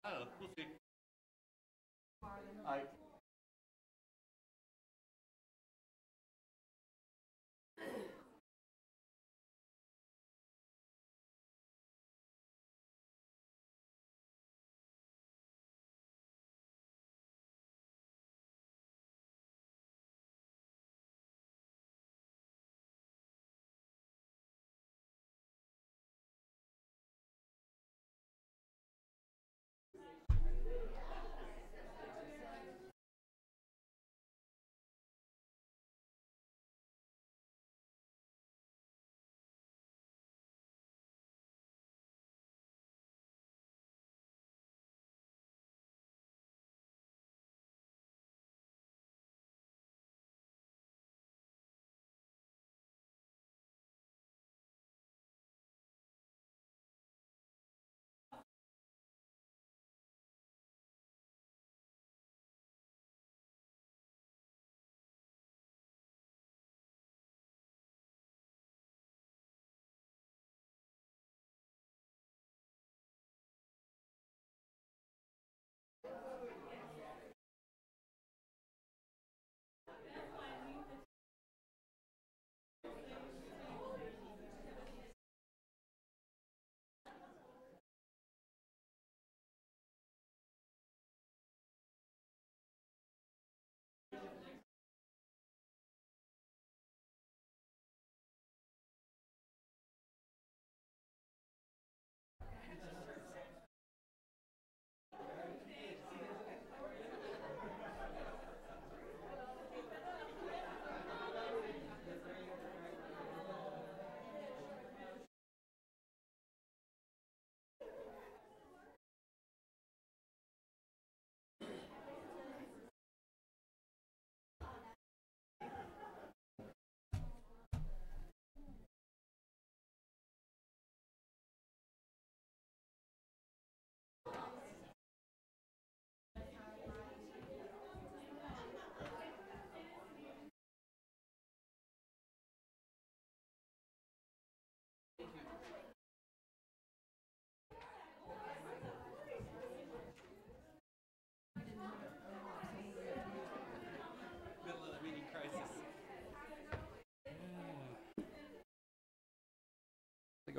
Oh, we'll see. I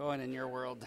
going in your world?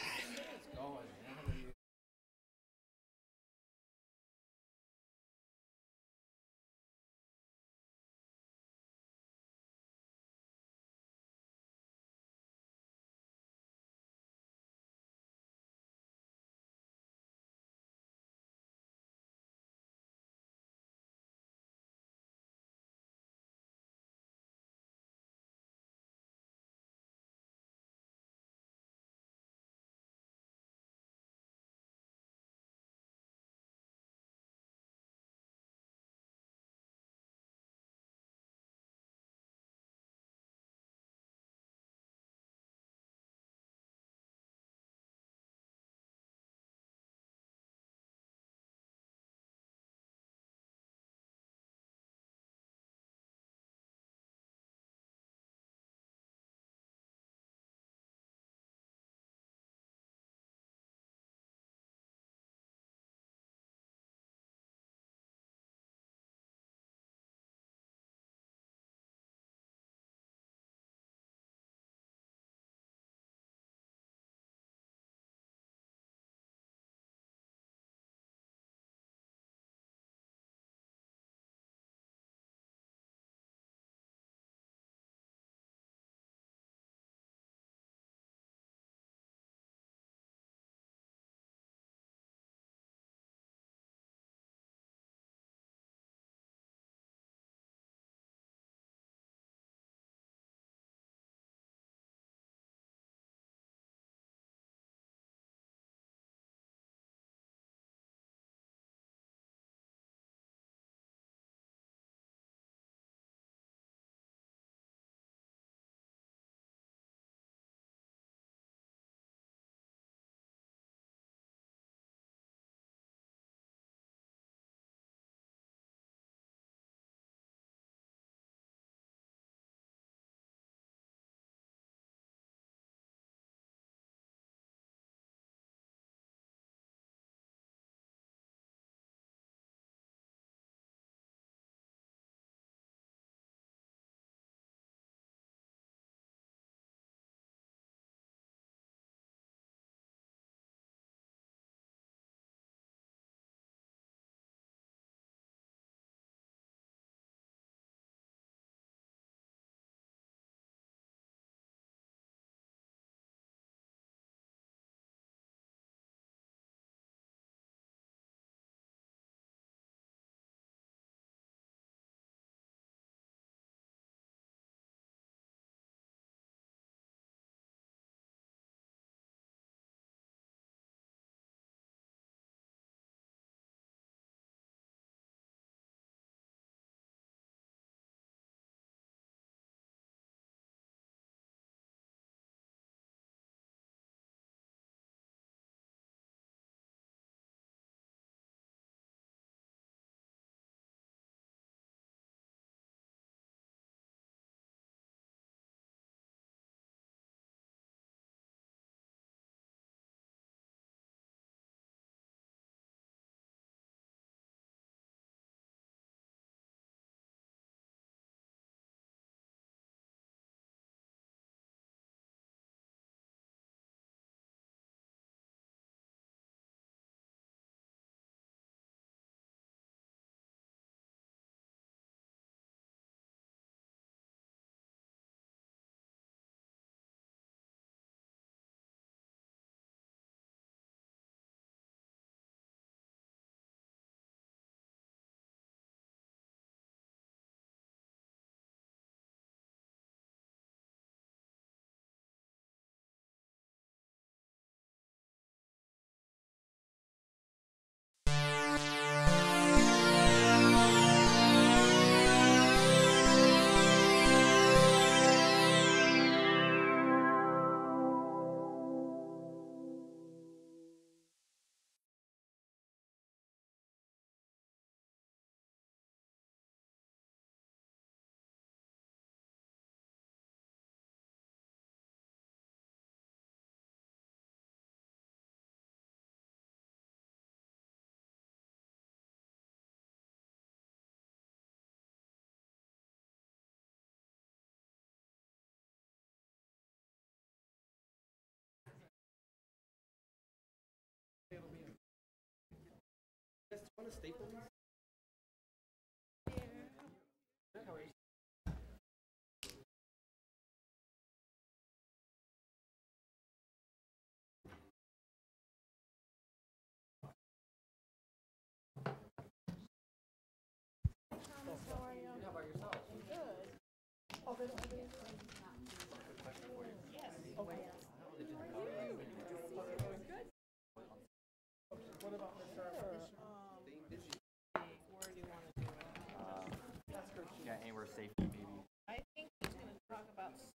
Yeah, anywhere safety, maybe. I think he's going to talk about there.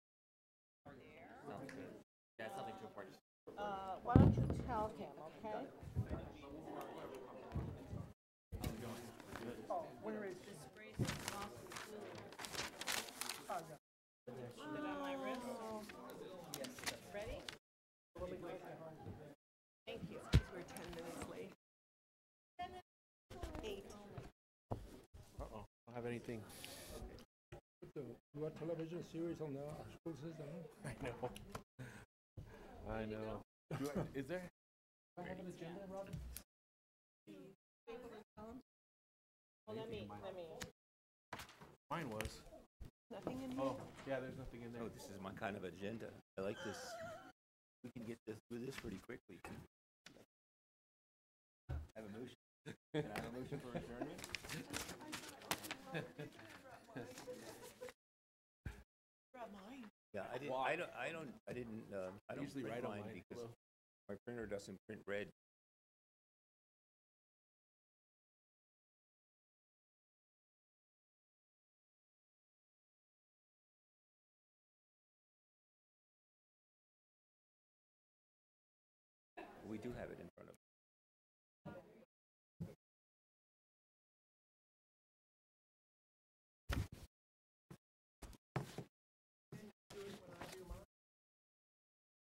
Sounds good. Yeah, it's nothing too important. Why don't you tell him, okay? Disgrace of costly food. Put it on my wrist. Ready? Thank you. We're 10 minutes late. 8. Uh-oh, I don't have anything. You watch television series on the school system? I know. Is there? I have an agenda, Robin. Well, let me. Mine was. Nothing in here? Oh, yeah, there's nothing in there. Oh, this is my kind of agenda. I like this. We can get through this pretty quickly. I have a motion. Can I have a motion for adjournment? Yeah, I didn't. Well, I don't usually print write on mine mine, because well. my printer doesn't print red. We do have it in front of us.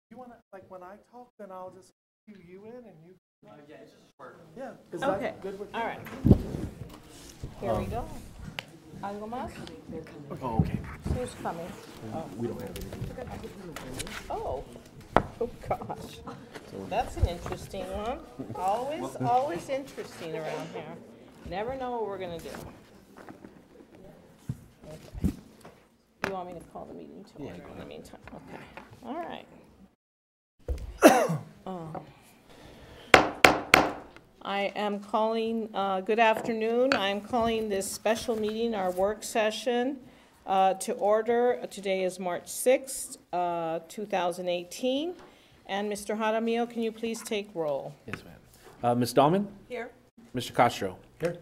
You want to, like, when I talk, then I'll just cue you in and you. Yeah, it's just a short. Yeah. Is Okay. that good with you? All right. Here we go. ¿Algo más? Oh, okay. Who's coming? We don't have anything. Oh. Oh, gosh. That's an interesting one. Always interesting around here. Never know what we're going to do. Okay. You want me to call the meeting to order in the meantime? Okay. All right. I am calling, good afternoon. I'm calling this special meeting, our work session, to order. Today is March 6th, 2018. And Mr. Jaramillo, can you please take roll? Yes, ma'am. Ms. Dahlman? Here. Mr. Castro? Here.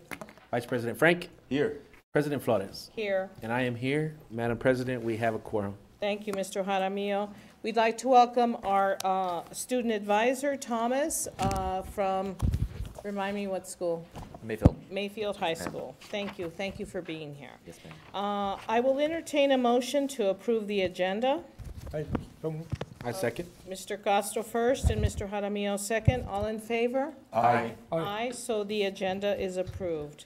Vice President Frank? Here. President Flores? Here. And I am here. Madam President, we have a quorum. Thank you, Mr. Jaramillo. We'd like to welcome our student advisor, Thomas, from, remind me what school? Mayfield. Mayfield High School. Thank you. Thank you for being here. Yes, ma'am. I will entertain a motion to approve the agenda. I second. Mr. Castro first and Mr. Jaramillo second. All in favor? Aye. Aye, so the agenda is approved.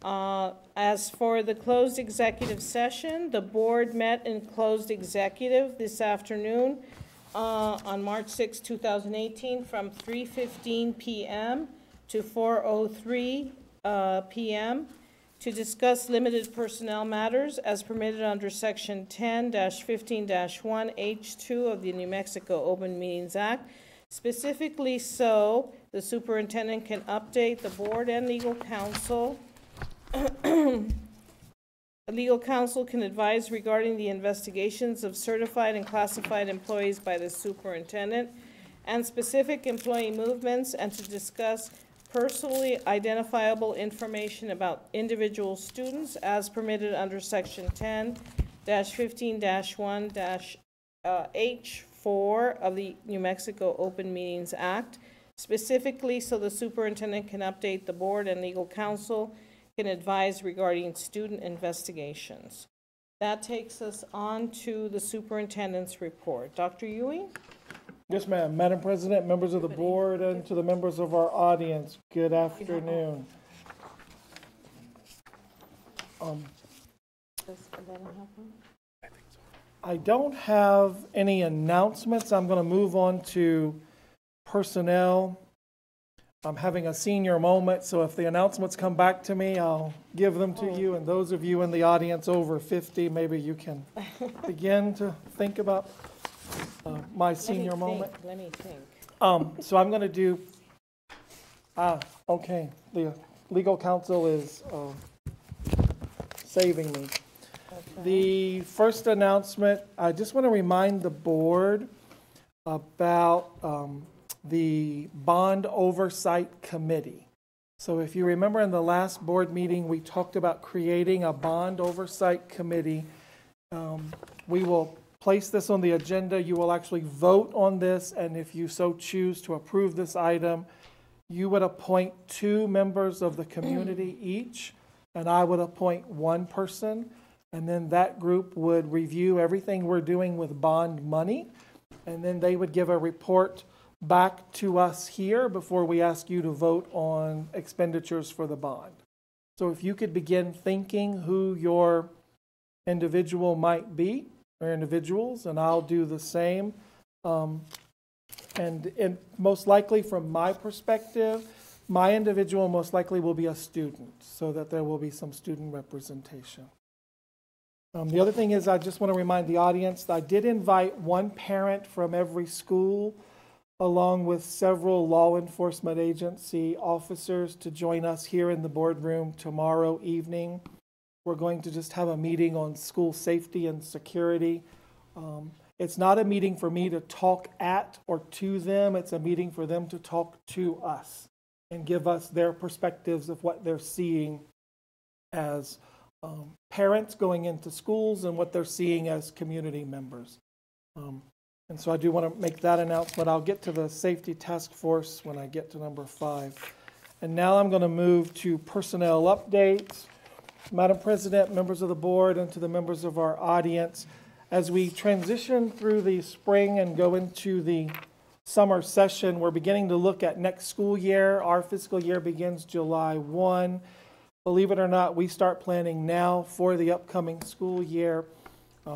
As for the closed executive session, the board met in closed executive this afternoon on March 6, 2018, from 3:15 p.m. to 4:03 p.m. to discuss limited personnel matters as permitted under Section 10-15-1H2 of the New Mexico Open Meetings Act. Specifically so, the superintendent can update the board and legal counsel. Legal counsel can advise regarding the investigations of certified and classified employees by the superintendent and specific employee movements, and to discuss personally identifiable information about individual students as permitted under Section 10-15-1-H4 of the New Mexico Open Meetings Act, specifically so the superintendent can update the board and legal counsel can advise regarding student investigations. That takes us on to the superintendent's report. Dr. Ewing? Yes, ma'am. Madam President, members of the board, and to the members of our audience, good afternoon. I don't have any announcements. I'm going to move on to personnel. I'm having a senior moment, so if the announcements come back to me, I'll give them to you. And those of you in the audience over 50, maybe you can begin to think about my senior moment. Let me think. So I'm going to do, okay, the legal counsel is saving me. The first announcement, I just want to remind the board about the Bond Oversight Committee. So if you remember in the last board meeting, we talked about creating a Bond Oversight Committee. We will place this on the agenda. You will actually vote on this, and if you so choose to approve this item, you would appoint 2 members of the community each, and I would appoint 1 person, and then that group would review everything we're doing with bond money, and then they would give a report back to us here before we ask you to vote on expenditures for the bond. So if you could begin thinking who your individual might be, or individuals, and I'll do the same. And most likely from my perspective, my individual most likely will be a student, so that there will be some student representation. The other thing is, I just want to remind the audience that I did invite 1 parent from every school, along with several law enforcement agency officers, to join us here in the boardroom tomorrow evening. We're going to just have a meeting on school safety and security. It's not a meeting for me to talk at or to them. It's a meeting for them to talk to us and give us their perspectives of what they're seeing as parents going into schools and what they're seeing as community members. And so I do want to make that announcement. I'll get to the safety task force when I get to number 5. And now I'm going to move to personnel updates. Madam President, members of the board, and to the members of our audience, as we transition through the spring and go into the summer session, we're beginning to look at next school year. Our fiscal year begins July 1. Believe it or not, we start planning now for the upcoming school year.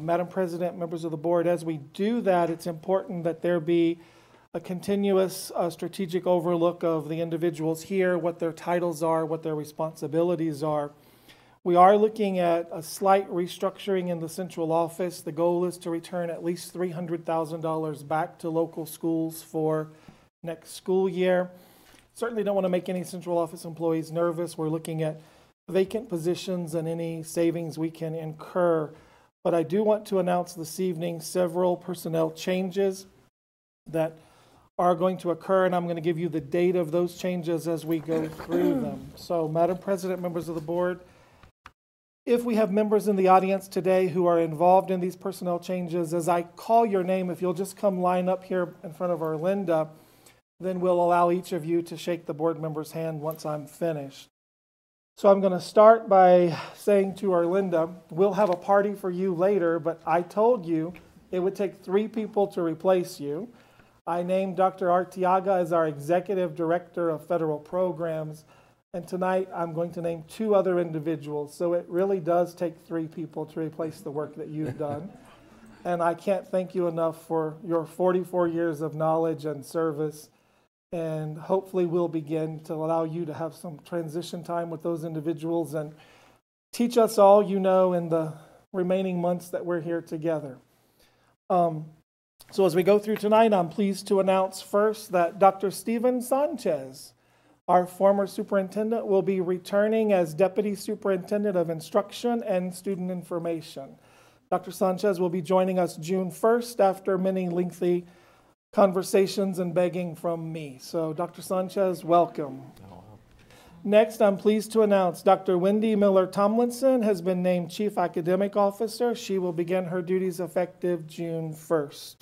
Madam President, members of the board, as we do that, it's important that there be a continuous strategic overlook of the individuals here, what their titles are, what their responsibilities are. We are looking at a slight restructuring in the central office. The goal is to return at least $300,000 back to local schools for next school year. Certainly don't want to make any central office employees nervous. We're looking at vacant positions and any savings we can incur. But I do want to announce this evening several personnel changes that are going to occur, and I'm going to give you the date of those changes as we go through them. So, Madam President, members of the board, if we have members in the audience today who are involved in these personnel changes, as I call your name, if you'll just come line up here in front of Erlinda, then we'll allow each of you to shake the board member's hand once I'm finished. So I'm going to start by saying to Erlinda, we'll have a party for you later, but I told you it would take 3 people to replace you. I named Dr. Arteaga as our Executive Director of Federal Programs, and tonight I'm going to name 2 other individuals. So it really does take 3 people to replace the work that you've done. And I can't thank you enough for your 44 years of knowledge and service. And hopefully we'll begin to allow you to have some transition time with those individuals and teach us all you know in the remaining months that we're here together. So as we go through tonight, I'm pleased to announce first that Dr. Steven Sanchez, our former superintendent, will be returning as Deputy Superintendent of Instruction and Student Information. Dr. Sanchez will be joining us June 1st after many lengthy conversations and begging from me. So, Dr. Sanchez, welcome. Next, I'm pleased to announce Dr. Wendy Miller Tomlinson has been named Chief Academic Officer. She will begin her duties effective June 1st.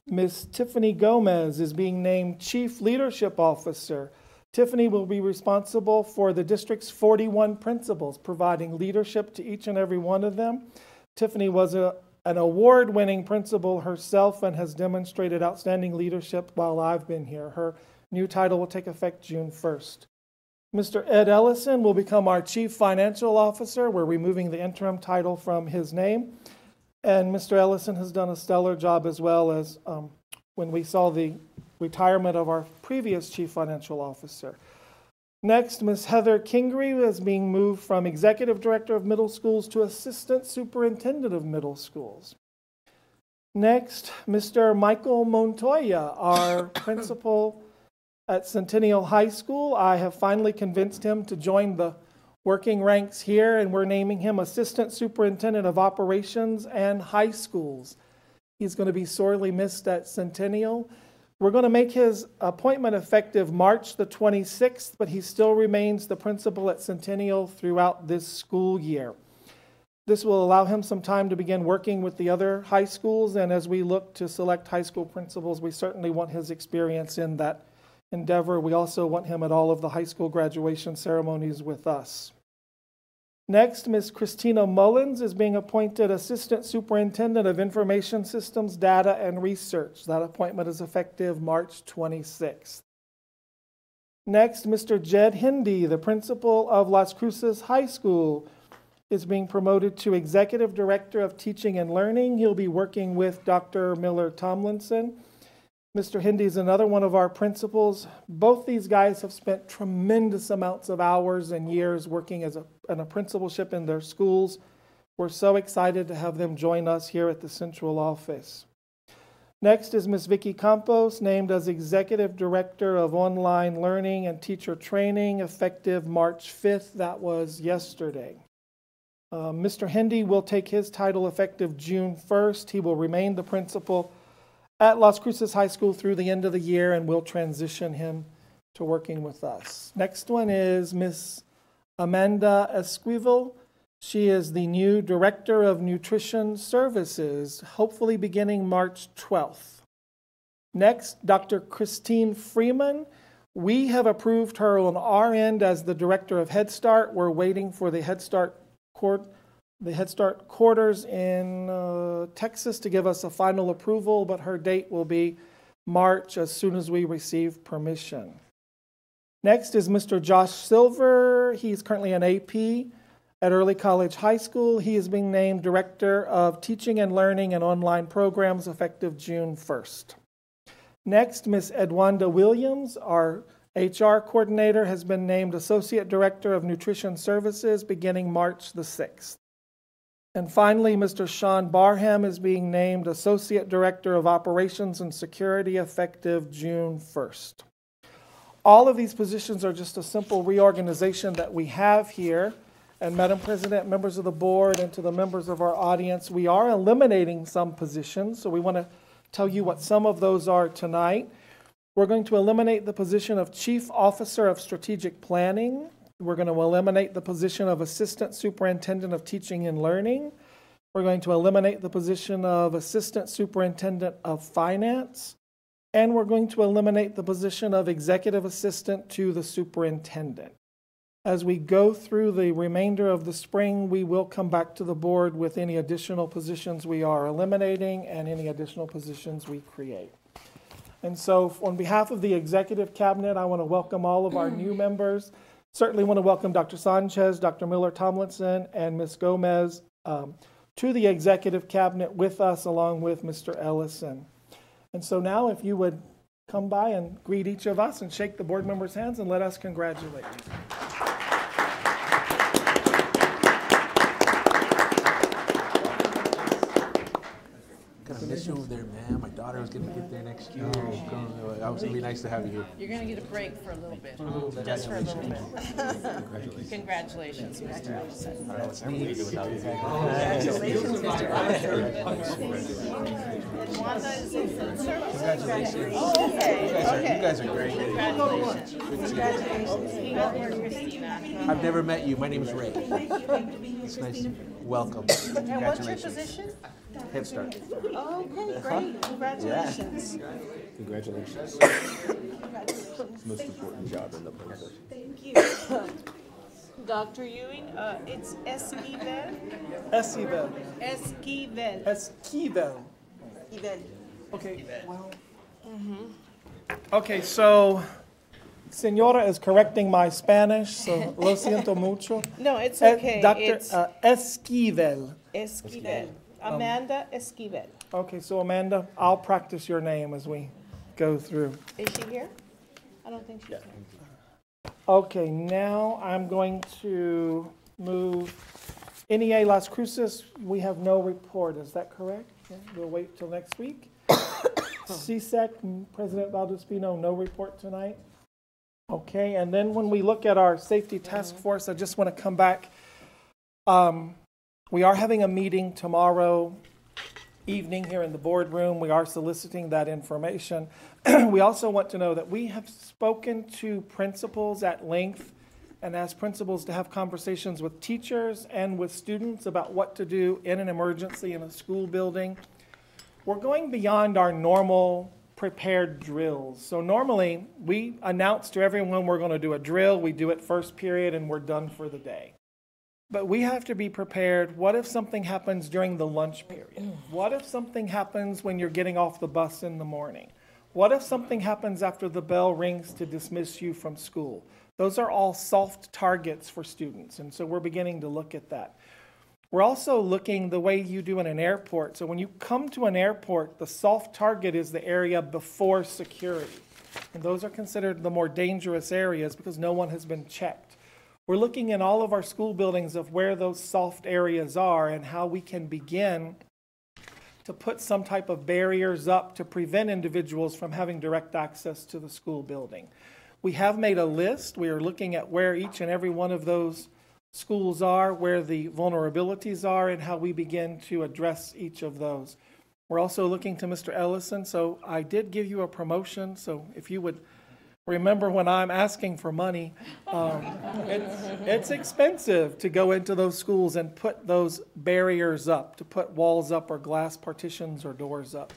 Ms. Tiffany Gomez is being named Chief Leadership Officer. Tiffany will be responsible for the district's 41 principals, providing leadership to each and every one of them. Tiffany was an award-winning principal herself and has demonstrated outstanding leadership while I've been here. Her new title will take effect June 1st. Mr. Ed Ellison will become our Chief Financial Officer. We're removing the interim title from his name. And Mr. Ellison has done a stellar job as well. As when we saw the retirement of our previous chief financial officer. Next, Ms. Heather Kingery is being moved from executive director of middle schools to assistant superintendent of middle schools. Next, Mr. Michael Montoya, our principal at Centennial High School. I have finally convinced him to join the working ranks here, and we're naming him assistant superintendent of operations and high schools. He's going to be sorely missed at Centennial. We're going to make his appointment effective March the 26th, but he still remains the principal at Centennial throughout this school year. This will allow him some time to begin working with the other high schools, and as we look to select high school principals, we certainly want his experience in that endeavor. We also want him at all of the high school graduation ceremonies with us. Next, Ms. Christina Mullins is being appointed Assistant Superintendent of Information Systems, Data, and Research. That appointment is effective March 26th. Next, Mr. Jed Hindy, the principal of Las Cruces High School, is being promoted to Executive Director of Teaching and Learning. He'll be working with Dr. Miller Tomlinson. Mr. Hindy is another one of our principals. Both these guys have spent tremendous amounts of hours and years working in a principalship in their schools. We're so excited to have them join us here at the central office. Next is Ms. Vicky Campos, named as Executive Director of Online Learning and Teacher Training, effective March 5th. That was yesterday. Mr. Hindy will take his title effective June 1st. He will remain the principal at Las Cruces High School through the end of the year, and we'll transition him to working with us. Next one is Ms. Amanda Esquivel. She is the new Director of Nutrition Services, hopefully beginning March 12th. Next, Dr. Christine Freeman. We have approved her on our end as the Director of Head Start. We're waiting for the Head Start quarters in Texas to give us a final approval, but her date will be March as soon as we receive permission. Next is Mr. Josh Silver. He's currently an AP at Early College High School. He is being named Director of Teaching and Learning and Online Programs effective June 1st. Next, Ms. Edwanda Williams, our HR Coordinator, has been named Associate Director of Nutrition Services beginning March the 6th. And finally, Mr. Sean Barham is being named Associate Director of Operations and Security effective June 1st. All of these positions are just a simple reorganization that we have here. And Madam President, members of the board, and to the members of our audience, we are eliminating some positions, so we want to tell you what some of those are tonight. We're going to eliminate the position of Chief Officer of Strategic Planning. We're going to eliminate the position of Assistant Superintendent of Teaching and Learning. We're going to eliminate the position of Assistant Superintendent of Finance. And we're going to eliminate the position of Executive Assistant to the Superintendent. As we go through the remainder of the spring, we will come back to the board with any additional positions we are eliminating and any additional positions we create. And so on behalf of the Executive Cabinet, I want to welcome all of our new members. Certainly want to welcome Dr. Sanchez, Dr. Miller Tomlinson, and Ms. Gomez to the Executive Cabinet with us, along with Mr. Ellison. And so now if you would come by and greet each of us and shake the board members' hands and let us congratulate you. Gonna miss you over there, man. My daughter was gonna get there next year. It was gonna be nice to have you here. You're going to get a break for a little bit. Just for a little bit. Congratulations, Mr. Ellison. Congratulations, Mr. Wanda is in service. Congratulations. Oh, okay. You guys are great. Congratulations. Congratulations. Christina. I've never met you. My name is Ray. It's nice. Welcome. And what's your position? Head Start. Okay, great. Congratulations. Congratulations. Most important job in the process. Thank you. Dr. Ewing, it's Esquivel. Esquivel. Esquivel. Esquivel. Event. Okay, well. Okay, so Senora is correcting my Spanish, so lo siento mucho. No, it's okay. Dr. It's Esquivel. Esquivel. Amanda Esquivel. Okay, so Amanda, I'll practice your name as we go through. Is she here? I don't think she's here. Okay, now I'm going to move NEA Las Cruces. We have no report, is that correct? Okay, we'll wait till next week. CSEC, President Valdespino, no report tonight. Okay, and then when we look at our safety task force, I just want to come back. We are having a meeting tomorrow evening here in the boardroom. We are soliciting that information. We also want to know that we have spoken to principals at length and asked principals to have conversations with teachers and with students about what to do in an emergency in a school building. We're going beyond our normal prepared drills. So normally we announce to everyone we're going to do a drill, we do it first period, and we're done for the day. But we have to be prepared. What if something happens during the lunch period? What if something happens when you're getting off the bus in the morning? What if something happens after the bell rings to dismiss you from school? Those are all soft targets for students, and so we're beginning to look at that. We're also looking the way you do in an airport. So when you come to an airport, the soft target is the area before security. And those are considered the more dangerous areas because no one has been checked. We're looking in all of our school buildings of where those soft areas are and how we can begin to put some type of barriers up to prevent individuals from having direct access to the school building. We have made a list. We are looking at where each and every one of those schools are, where the vulnerabilities are, and how we begin to address each of those. We're also looking to Mr. Ellison. So I did give you a promotion. So if you would remember when I'm asking for money, it's expensive to go into those schools and put those barriers up, to put walls up or glass partitions or doors up.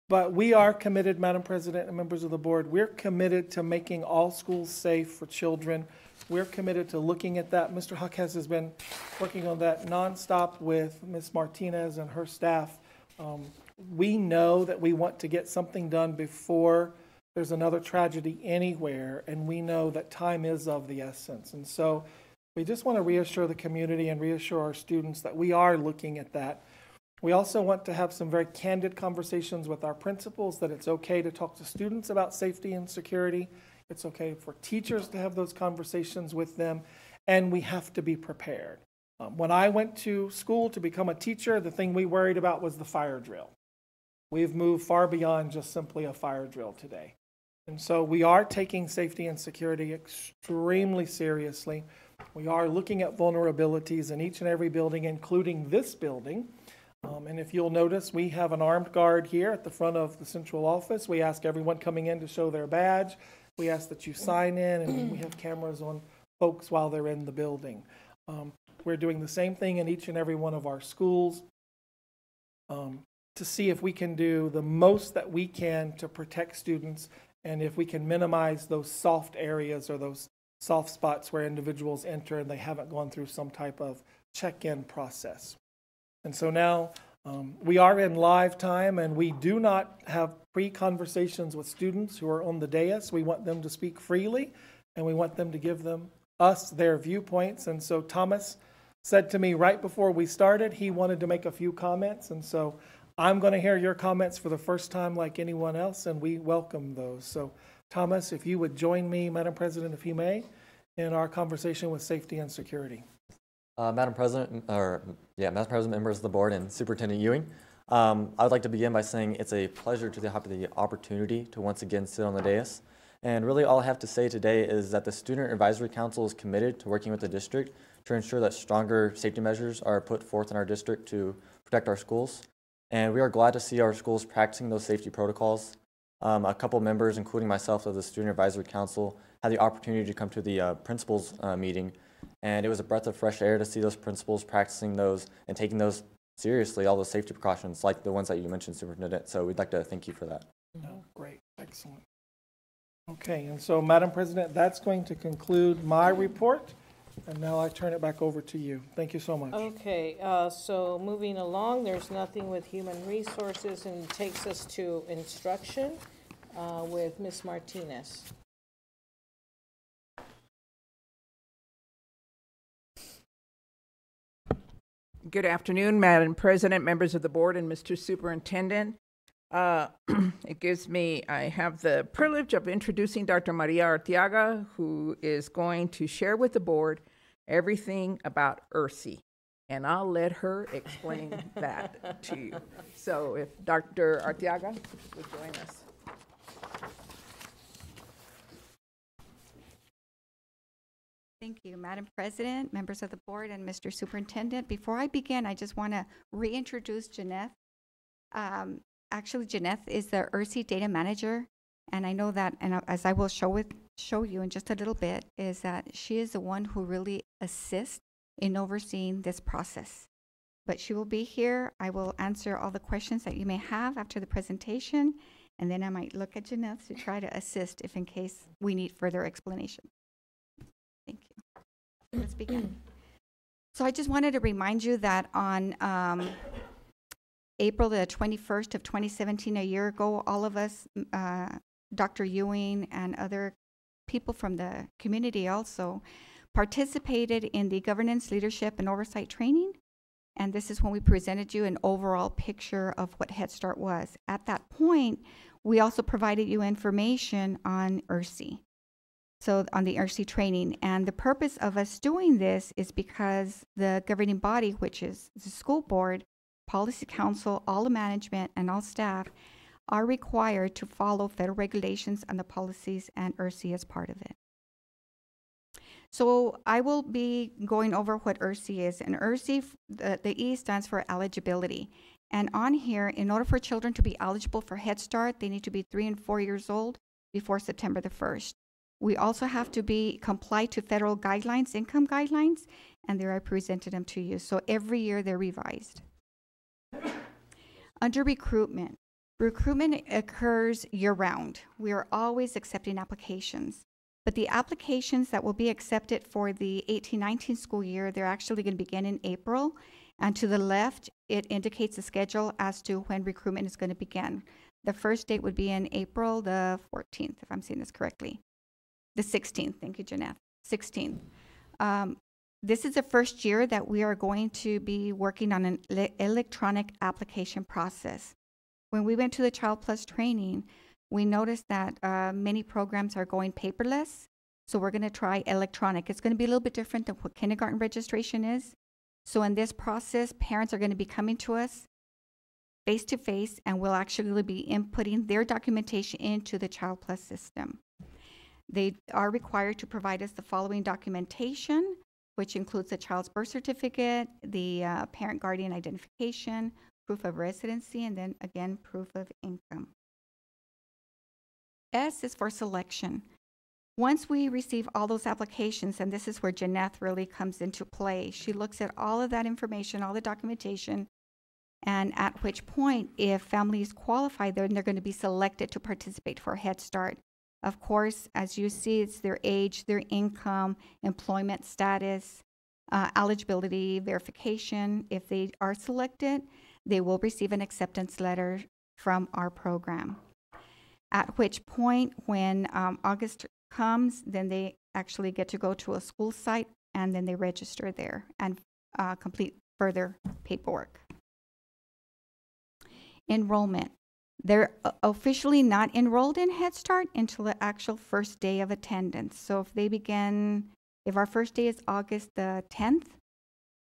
But we are committed, Madam President and members of the board, we're committed to making all schools safe for children. We're committed to looking at that. Mr. Huckes has been working on that nonstop with Ms. Martinez and her staff. We know that we want to get something done before there's another tragedy anywhere, and we know that time is of the essence. And so we just want to reassure the community and reassure our students that we are looking at that. We also want to have some very candid conversations with our principals that it's okay to talk to students about safety and security. It's okay for teachers to have those conversations with them, and we have to be prepared. When I went to school to become a teacher, the thing we worried about was the fire drill. We've moved far beyond just simply a fire drill today. And so we are taking safety and security extremely seriously. We are looking at vulnerabilities in each and every building, including this building. And if you'll notice, we have an armed guard here at the front of the central office. We ask everyone coming in to show their badge. We ask that you sign in, and we have cameras on folks while they're in the building. We're doing the same thing in each and every one of our schools to see if we can do the most that we can to protect students, and if we can minimize those soft areas or those soft spots where individuals enter and they haven't gone through some type of check-in process. And so now we are in live time, and we do not have pre-conversations with students who are on the dais. We want them to speak freely, and we want them to give us their viewpoints. And so Thomas said to me right before we started, he wanted to make a few comments. And so I'm going to hear your comments for the first time like anyone else, and we welcome those. So Thomas, if you would join me, Madam President, if you may, in our conversation with safety and security. Madam President, Madam President, members of the board, and Superintendent Ewing, I would like to begin by saying it's a pleasure to have the opportunity to once again sit on the dais. And really all I have to say today is that the Student Advisory Council is committed to working with the district to ensure that stronger safety measures are put forth in our district to protect our schools. And we are glad to see our schools practicing those safety protocols. A couple members, including myself of the Student Advisory Council, had the opportunity to come to the principals meeting. And it was a breath of fresh air to see those principals practicing those and taking those seriously, all those safety precautions like the ones that you mentioned, Superintendent. So we'd like to thank you for that. No, great, excellent. Okay, and so Madam President, that's going to conclude my report. And now I turn it back over to you. Thank you so much. Okay, so moving along, there's nothing with human resources, and it takes us to instruction with Ms. Martinez. Good afternoon, Madam President, members of the board, and Mr. Superintendent. It gives me, I have the privilege of introducing Dr. Maria Arteaga, who is going to share with the board everything about ERSI. And I'll let her explain that to you. So if Dr. Arteaga would join us. Thank you, Madam President, members of the board, and Mr. Superintendent. Before I begin, I just want to reintroduce Jeanette. Actually, Jeanette is the ERSI data manager, and I know that, and as I will show you in just a little bit, is that she is the one who really assists in overseeing this process. But she will be here. I will answer all the questions that you may have after the presentation, and then I might look at Jeanette to try to assist if in case we need further explanation. Thank you. Let's begin. So I just wanted to remind you that on April the 21st of 2017, a year ago, all of us, Dr. Ewing and other people from the community also participated in the governance, leadership, and oversight training. And this is when we presented you an overall picture of what Head Start was. At that point, we also provided you information on ERSI. So on the ERSI training. And the purpose of us doing this is because the governing body, which is the school board, policy council, all the management, and all staff are required to follow federal regulations and the policies, and ERSI is part of it. So I will be going over what ERSI is. And ERSI, the E stands for eligibility. And on here, in order for children to be eligible for Head Start, they need to be 3 and 4 years old before September the 1st. We also have to comply to federal guidelines, income guidelines, and there I presented them to you. So every year they're revised. Under recruitment occurs year-round. We are always accepting applications. But the applications that will be accepted for the 18-19 school year, they're actually going to begin in April. And to the left, it indicates the schedule as to when recruitment is going to begin. The first date would be in April the 14th, if I'm seeing this correctly. The 16th, thank you, Jeanette, 16th. This is the first year that we are going to be working on an electronic application process. When we went to the Child Plus training, we noticed that many programs are going paperless, so we're gonna try electronic. It's gonna be a little bit different than what kindergarten registration is. So in this process, parents are gonna be coming to us face-to-face, and we'll actually be inputting their documentation into the Child Plus system. They are required to provide us the following documentation, which includes the child's birth certificate, the parent guardian identification, proof of residency, and then again, proof of income. S is for selection. Once we receive all those applications, and this is where Jeanette really comes into play, she looks at all of that information, all the documentation, and at which point, if families qualify, then they're going to be selected to participate for Head Start. Of course, as you see, it's their age, their income, employment status, eligibility verification. If they are selected, they will receive an acceptance letter from our program. At which point, when August comes, then they actually get to go to a school site, and then they register there and complete further paperwork. Enrollment. They're officially not enrolled in Head Start until the actual first day of attendance. So if our first day is August the 10th,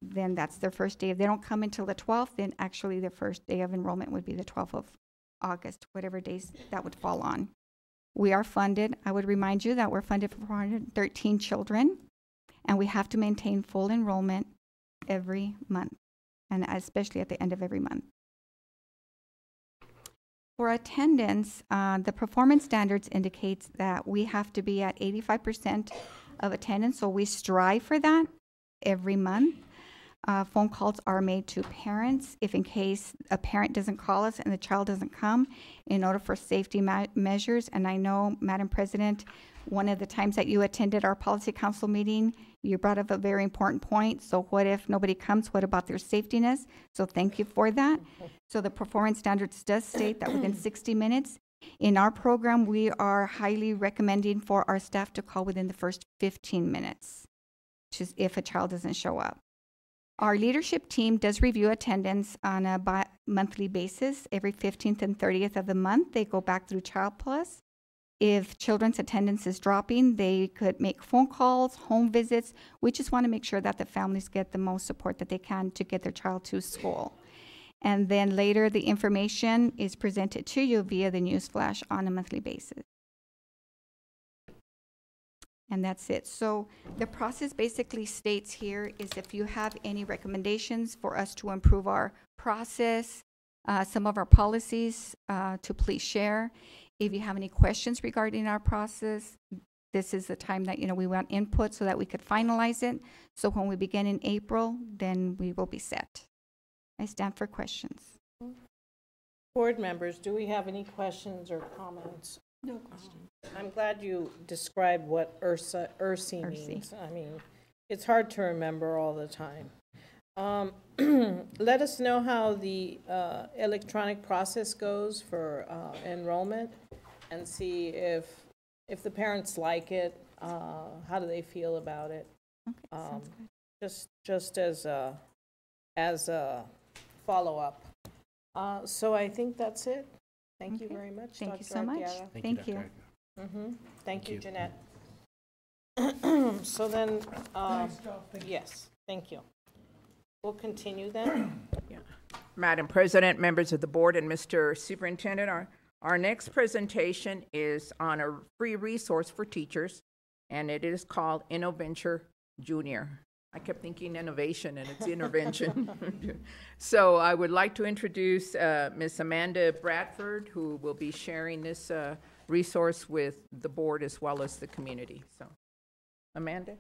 then that's their first day. If they don't come until the 12th, then actually their first day of enrollment would be the 12th of August, whatever days that would fall on. We are funded. I would remind you that we're funded for 413 children, and we have to maintain full enrollment every month, and especially at the end of every month. For attendance, the performance standards indicates that we have to be at 85% of attendance, so we strive for that every month. Phone calls are made to parents if in case a parent doesn't call us and the child doesn't come in order for safety measures. And I know, Madam President, one of the times that you attended our policy council meeting, you brought up a very important point. So what if nobody comes? What about their safetiness? So thank you for that. So the performance standards does state that within 60 minutes, in our program, we are highly recommending for our staff to call within the first 15 minutes, which is if a child doesn't show up. Our leadership team does review attendance on a monthly basis. Every 15th and 30th of the month, they go back through Child Plus. If children's attendance is dropping, they could make phone calls, home visits. We just want to make sure that the families get the most support that they can to get their child to school. And then later, the information is presented to you via the news flash on a monthly basis. And that's it. So the process basically states here is if you have any recommendations for us to improve our process, some of our policies to please share. If you have any questions regarding our process, this is the time that, we want input so that we could finalize it. So when we begin in April, then we will be set. I stand for questions. Board members, do we have any questions or comments? No question. I'm glad you described what ERSI means. I mean, it's hard to remember all the time. Let us know how the electronic process goes for enrollment, and see if the parents like it. How do they feel about it? Okay, sounds good. Just as a follow-up. So I think that's it. Thank you Okay. very much. Thank you Dr. so much. Arteaga. Thank you. Dr. Arteaga. Thank you, Jeanette. So then, yes, thank you. We'll continue then. Madam President, members of the board, and Mr. Superintendent, our next presentation is on a free resource for teachers, and it is called Invention Junior. I kept thinking innovation, and it's intervention. So I would like to introduce Ms. Amanda Bradford, who will be sharing this resource with the board as well as the community. So, Amanda?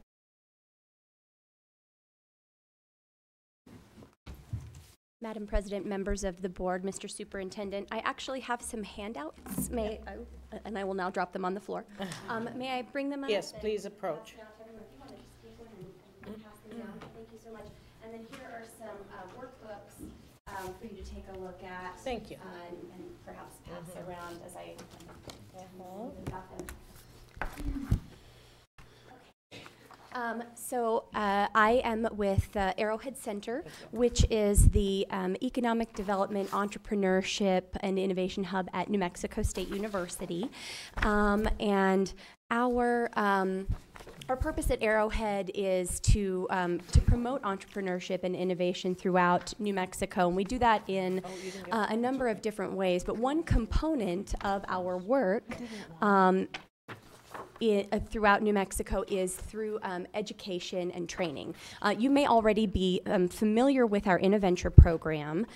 Madam President, members of the board, Mr. Superintendent, I actually have some handouts, and I will now drop them on the floor. May I bring them up? Yes, please approach. Thank you so much. And then here are some workbooks for you to take a look at. Thank you. And perhaps pass around as I got them. So I am with Arrowhead Center, which is the Economic Development, Entrepreneurship, and Innovation Hub at New Mexico State University. And our purpose at Arrowhead is to promote entrepreneurship and innovation throughout New Mexico, and we do that in a number of different ways. But one component of our work throughout New Mexico is through education and training. You may already be familiar with our Invention program,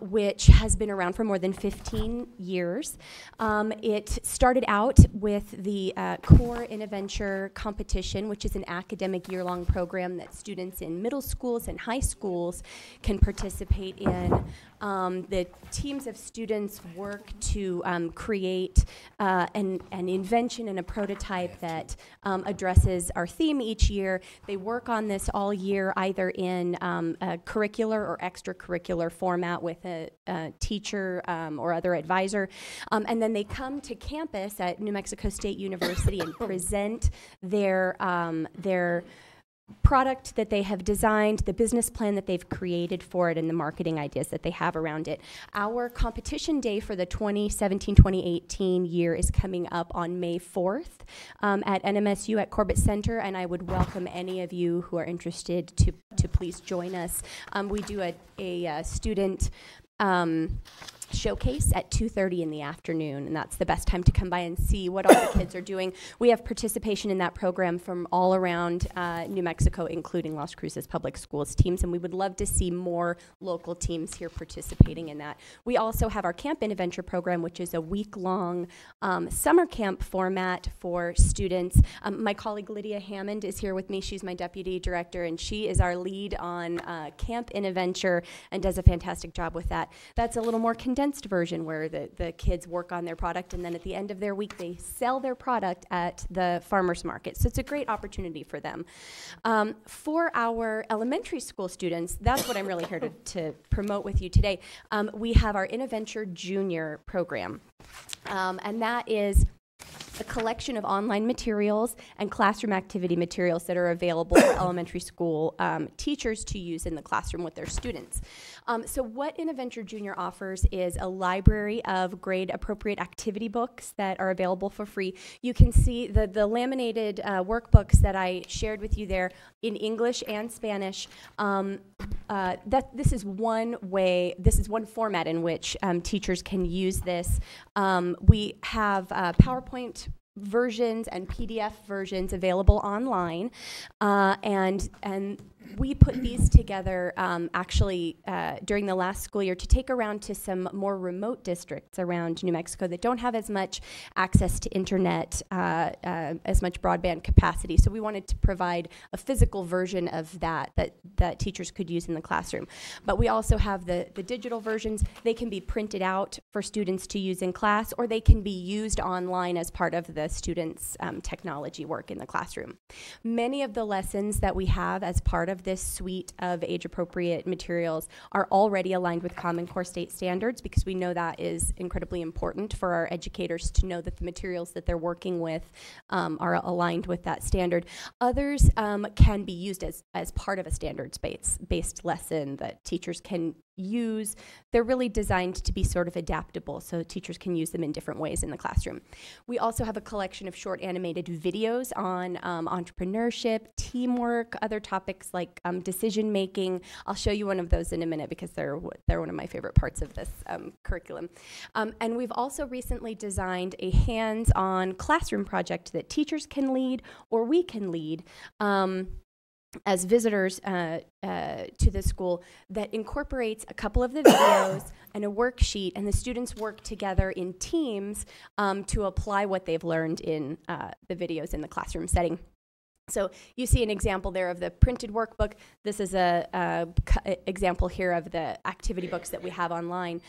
which has been around for more than 15 years. It started out with the core Invention competition, which is an academic year-long program that students in middle schools and high schools can participate in. The teams of students work to create an invention and a prototype that addresses our theme each year. They work on this all year, either in a curricular or extracurricular format with a teacher or other advisor. And then they come to campus at New Mexico State University and present their product that they have designed, the business plan that they've created for it, and the marketing ideas that they have around it. Our competition day for the 2017-2018 year is coming up on May 4th at NMSU at Corbett Center, and I would welcome any of you who are interested to please join us. We do a student showcase at 2:30 in the afternoon, and that's the best time to come by and see what all the kids are doing. We have participation in that program from all around New Mexico, including Las Cruces Public Schools teams, and we would love to see more local teams here participating in that. We also have our Camp Invention program, which is a week-long summer camp format for students. My colleague Lydia Hammond is here with me. She's my deputy director, and she is our lead on Camp Invention and does a fantastic job with that. That's a little more condensed version where the kids work on their product, and then at the end of their week they sell their product at the farmers market. So it's a great opportunity for them. For our elementary school students, that's what I'm really here to promote with you today. We have our Invention Junior program, and that is a collection of online materials and classroom activity materials that are available for elementary school teachers to use in the classroom with their students. So what Invention Junior offers is a library of grade-appropriate activity books that are available for free. You can see the laminated workbooks that I shared with you there in English and Spanish. This is one format in which teachers can use this. We have PowerPoint versions and PDF versions available online, and we put these together actually during the last school year to take around to some more remote districts around New Mexico that don't have as much access to internet, as much broadband capacity. So we wanted to provide a physical version of that teachers could use in the classroom. But we also have the digital versions. They can be printed out for students to use in class, or they can be used online as part of the students' technology work in the classroom. Many of the lessons that we have as part of this suite of age-appropriate materials are already aligned with Common Core state standards, because we know that is incredibly important for our educators to know that the materials that they're working with are aligned with that standard. Others can be used as part of a standards-based lesson that teachers can use. They're really designed to be sort of adaptable, so teachers can use them in different ways in the classroom. We also have a collection of short animated videos on entrepreneurship, teamwork, other topics like decision making. I'll show you one of those in a minute because they're one of my favorite parts of this curriculum. And we've also recently designed a hands-on classroom project that teachers can lead or we can lead as visitors to the school, that incorporates a couple of the videos and a worksheet, and the students work together in teams to apply what they've learned in the videos in the classroom setting. So you see an example there of the printed workbook. This is a example here of the activity books that we have online.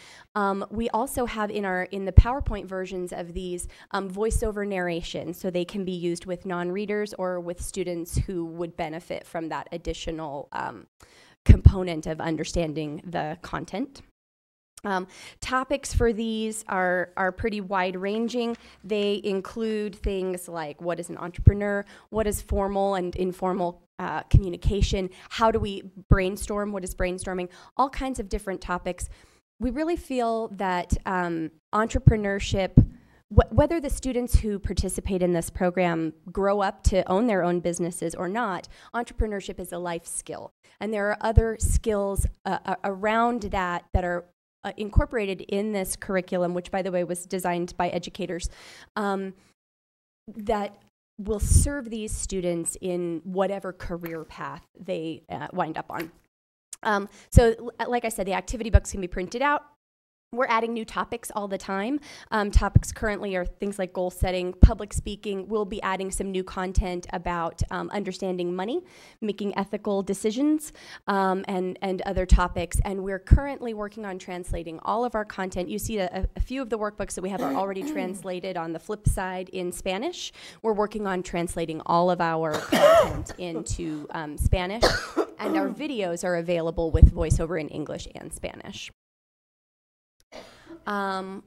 We also have in the PowerPoint versions of these voiceover narration, so they can be used with non-readers or with students who would benefit from that additional component of understanding the content. Topics for these are pretty wide-ranging. They include things like what is an entrepreneur, what is formal and informal communication, how do we brainstorm, what is brainstorming, all kinds of different topics. We really feel that entrepreneurship, whether the students who participate in this program grow up to own their own businesses or not, entrepreneurship is a life skill. And there are other skills around that are incorporated in this curriculum, which, by the way, was designed by educators, that will serve these students in whatever career path they wind up on. So, like I said, the activity books can be printed out. We're adding new topics all the time. Topics currently are things like goal setting, public speaking. We'll be adding some new content about understanding money, making ethical decisions, and other topics. And we're currently working on translating all of our content. You see a few of the workbooks that we have are already translated on the flip side in Spanish. We're working on translating all of our content into Spanish. And our videos are available with voiceover in English and Spanish. I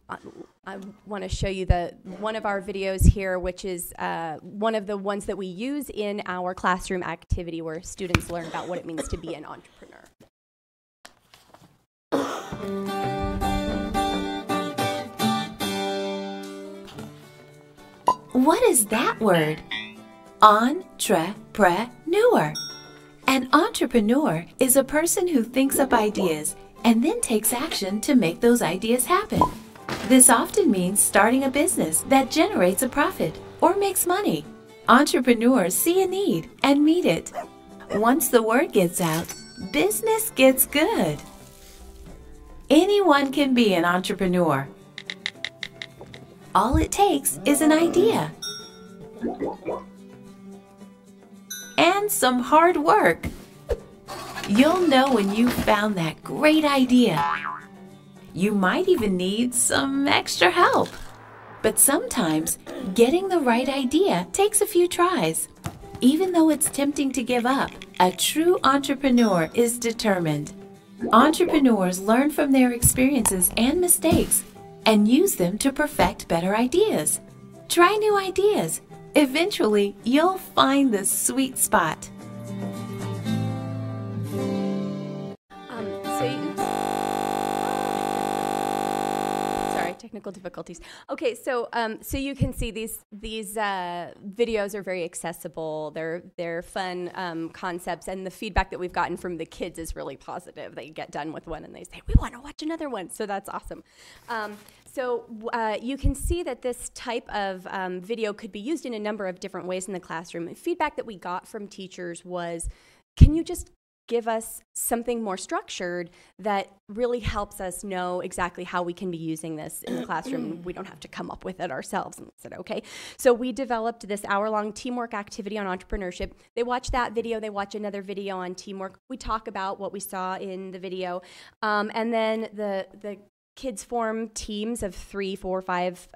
want to show you one of our videos here, which is one of the ones that we use in our classroom activity where students learn about what it means to be an entrepreneur. What is that word? Entrepreneur. An entrepreneur is a person who thinks up ideas and then takes action to make those ideas happen. This often means starting a business that generates a profit or makes money. Entrepreneurs see a need and meet it. Once the word gets out, business gets good. Anyone can be an entrepreneur. All it takes is an idea and some hard work. You'll know when you've found that great idea. You might even need some extra help. But sometimes, getting the right idea takes a few tries. Even though it's tempting to give up, a true entrepreneur is determined. Entrepreneurs learn from their experiences and mistakes and use them to perfect better ideas. Try new ideas. Eventually, you'll find the sweet spot. Sorry, technical difficulties. Okay, so so you can see these videos are very accessible. They're fun concepts, and the feedback that we've gotten from the kids is really positive. They get done with one and they say, "We want to watch another one." So that's awesome. So you can see that this type of video could be used in a number of different ways in the classroom. Feedback that we got from teachers was, "Can you just give us something more structured that really helps us know exactly how we can be using this in the classroom. We don't have to come up with it ourselves." And I said, okay. So we developed this hour-long teamwork activity on entrepreneurship. They watch that video, they watch another video on teamwork. We talk about what we saw in the video. And then the kids form teams of 3, 4, 5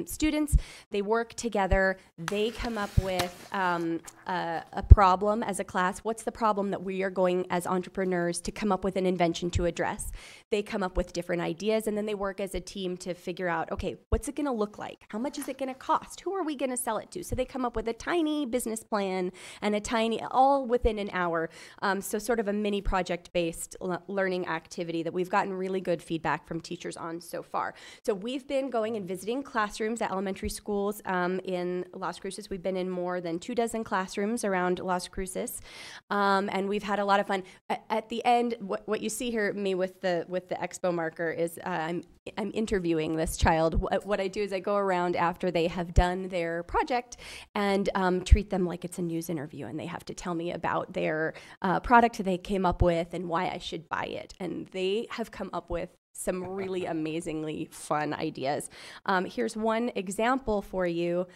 students. They work together. They come up with a problem as a class. What's the problem that we are going as entrepreneurs to come up with an invention to address? They come up with different ideas, and then they work as a team to figure out, okay, what's it going to look like? How much is it going to cost? Who are we going to sell it to? So they come up with a tiny business plan and all within an hour. So sort of a mini project-based learning activity that we've gotten really good feedback from teachers on so far. So we've been going and visiting classrooms at elementary schools in Las Cruces. We've been in more than 24 classrooms around Las Cruces, and we've had a lot of fun. At the end, what you see here, me with the expo marker, is I'm interviewing this child. What I do is I go around after they have done their project and treat them like it's a news interview, and they have to tell me about their product they came up with and why I should buy it. And they have come up with some really amazingly fun ideas. Here's one example for you.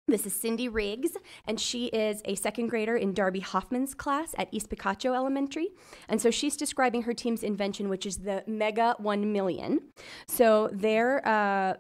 This is Cindy Riggs, and she is a second grader in Darby Hoffman's class at East Picacho Elementary. And so she's describing her team's invention, which is the Mega 1 Million. So the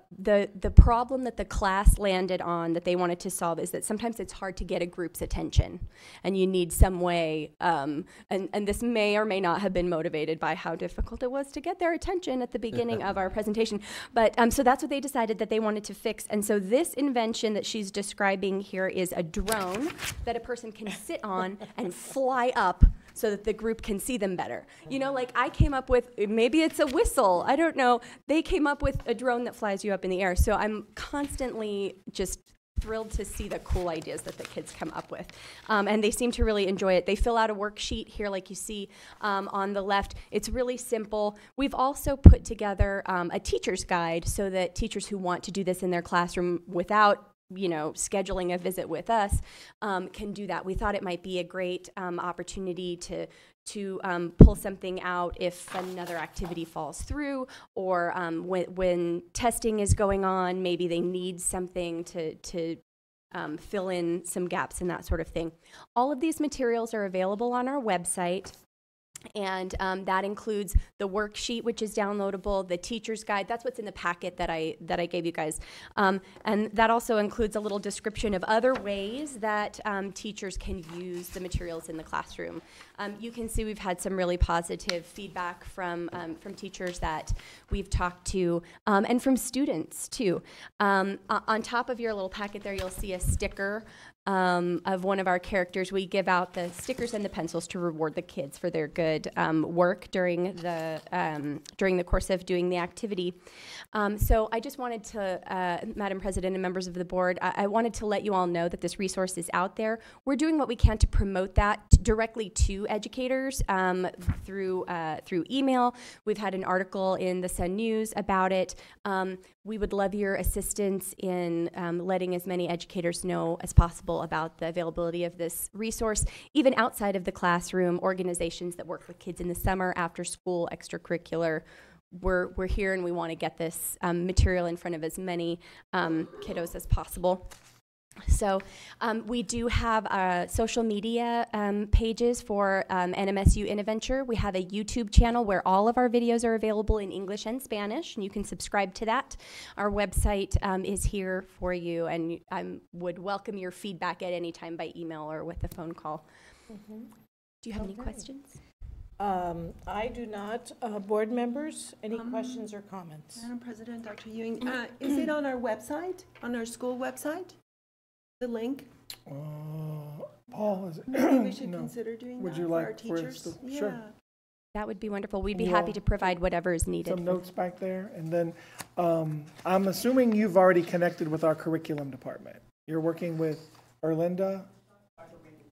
problem that the class landed on that they wanted to solve is that sometimes it's hard to get a group's attention, and you need some way, and this may or may not have been motivated by how difficult it was to get their attention at the beginning of our presentation. But so that's what they decided that they wanted to fix. And so this invention that she's describing here is a drone that a person can sit on and fly up so that the group can see them better. You know, like I came up with, maybe it's a whistle, I don't know. They came up with a drone that flies you up in the air. So I'm constantly just thrilled to see the cool ideas that the kids come up with. And they seem to really enjoy it. They fill out a worksheet here like you see on the left. It's really simple. We've also put together a teacher's guide so that teachers who want to do this in their classroom without scheduling a visit with us can do that. We thought it might be a great opportunity to pull something out if another activity falls through, or when testing is going on, maybe they need something to fill in some gaps and that sort of thing. All of these materials are available on our website. And that includes the worksheet, which is downloadable, the teacher's guide. That's what's in the packet that I gave you guys. And that also includes a little description of other ways that teachers can use the materials in the classroom. You can see we've had some really positive feedback from teachers that we've talked to, and from students too. On top of your little packet there, you'll see a sticker of one of our characters. We give out the stickers and the pencils to reward the kids for their good work during the course of doing the activity. So I just wanted to, Madam President and members of the board, I wanted to let you all know that this resource is out there. We're doing what we can to promote that directly to educators through email. We've had an article in the Sun News about it. We would love your assistance in letting as many educators know as possible about the availability of this resource. Even outside of the classroom, organizations that work with kids in the summer, after school, extracurricular, we're here and we want to get this material in front of as many kiddos as possible. So we do have social media pages for NMSU Inventure. We have a YouTube channel where all of our videos are available in English and Spanish, and you can subscribe to that. Our website is here for you, and I would welcome your feedback at any time by email or with a phone call. Do you have any questions? I do not. Board members, any questions or comments? Madam President, Dr. Ewing, is it on our website, on our school website? The link? Paul, is it? Maybe we should No. consider doing Would that you for our like for us teachers. to- Sure. That would be wonderful. We'd be You happy all to provide whatever is needed. Some notes back there, and then I'm assuming you've already connected with our curriculum department. You're working with Erlinda?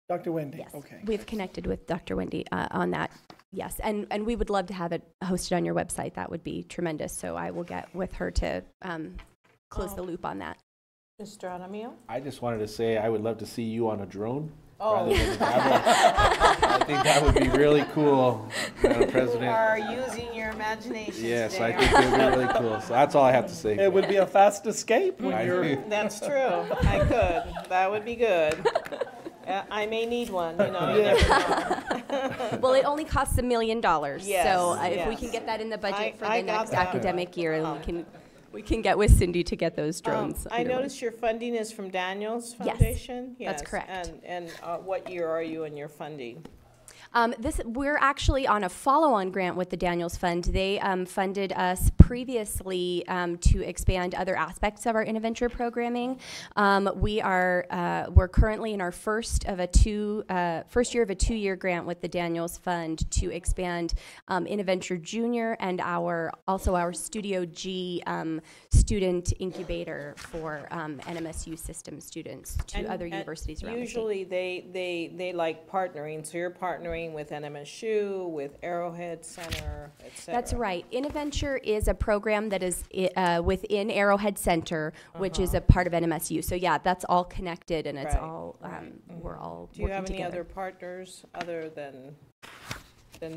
Dr. Wendy? Yes, Okay. we've connected with Dr. Wendy on that. Yes, and we would love to have it hosted on your website. That would be tremendous. So I will get with her to close the loop on that. Mr. Anamio? I just wanted to say I would love to see you on a drone. Oh. Rather than a tablet. I think that would be really cool, Madam You President. are using your imagination Yes, today, I think it would be really cool. So that's all I have to say. It would be a fast escape when you're... That's true. I could. That would be good. I may need one, you know. You never know. Well, it only costs $1 million. Yes, So if we yes. can get that in the budget for I the got next that. academic year, we can get with Cindy to get those drones. I underway. noticed your funding is from Daniels Yes, Foundation? that's correct. And what year are you in your funding? We're actually on a follow-on grant with the Daniels Fund. They funded us previously to expand other aspects of our Inventure programming. We're currently in our first year of a 2-year grant with the Daniels Fund to expand Inventure Junior and also our Studio G student incubator for NMSU system students to other universities around the state. Usually they like partnering, so you're partnering with NMSU, with Arrowhead Center, et cetera. That's right. Inventure is a program that is within Arrowhead Center, which is a part of NMSU. So yeah, that's all connected, and it's Right, all we're all Do you working have any together. other partners other than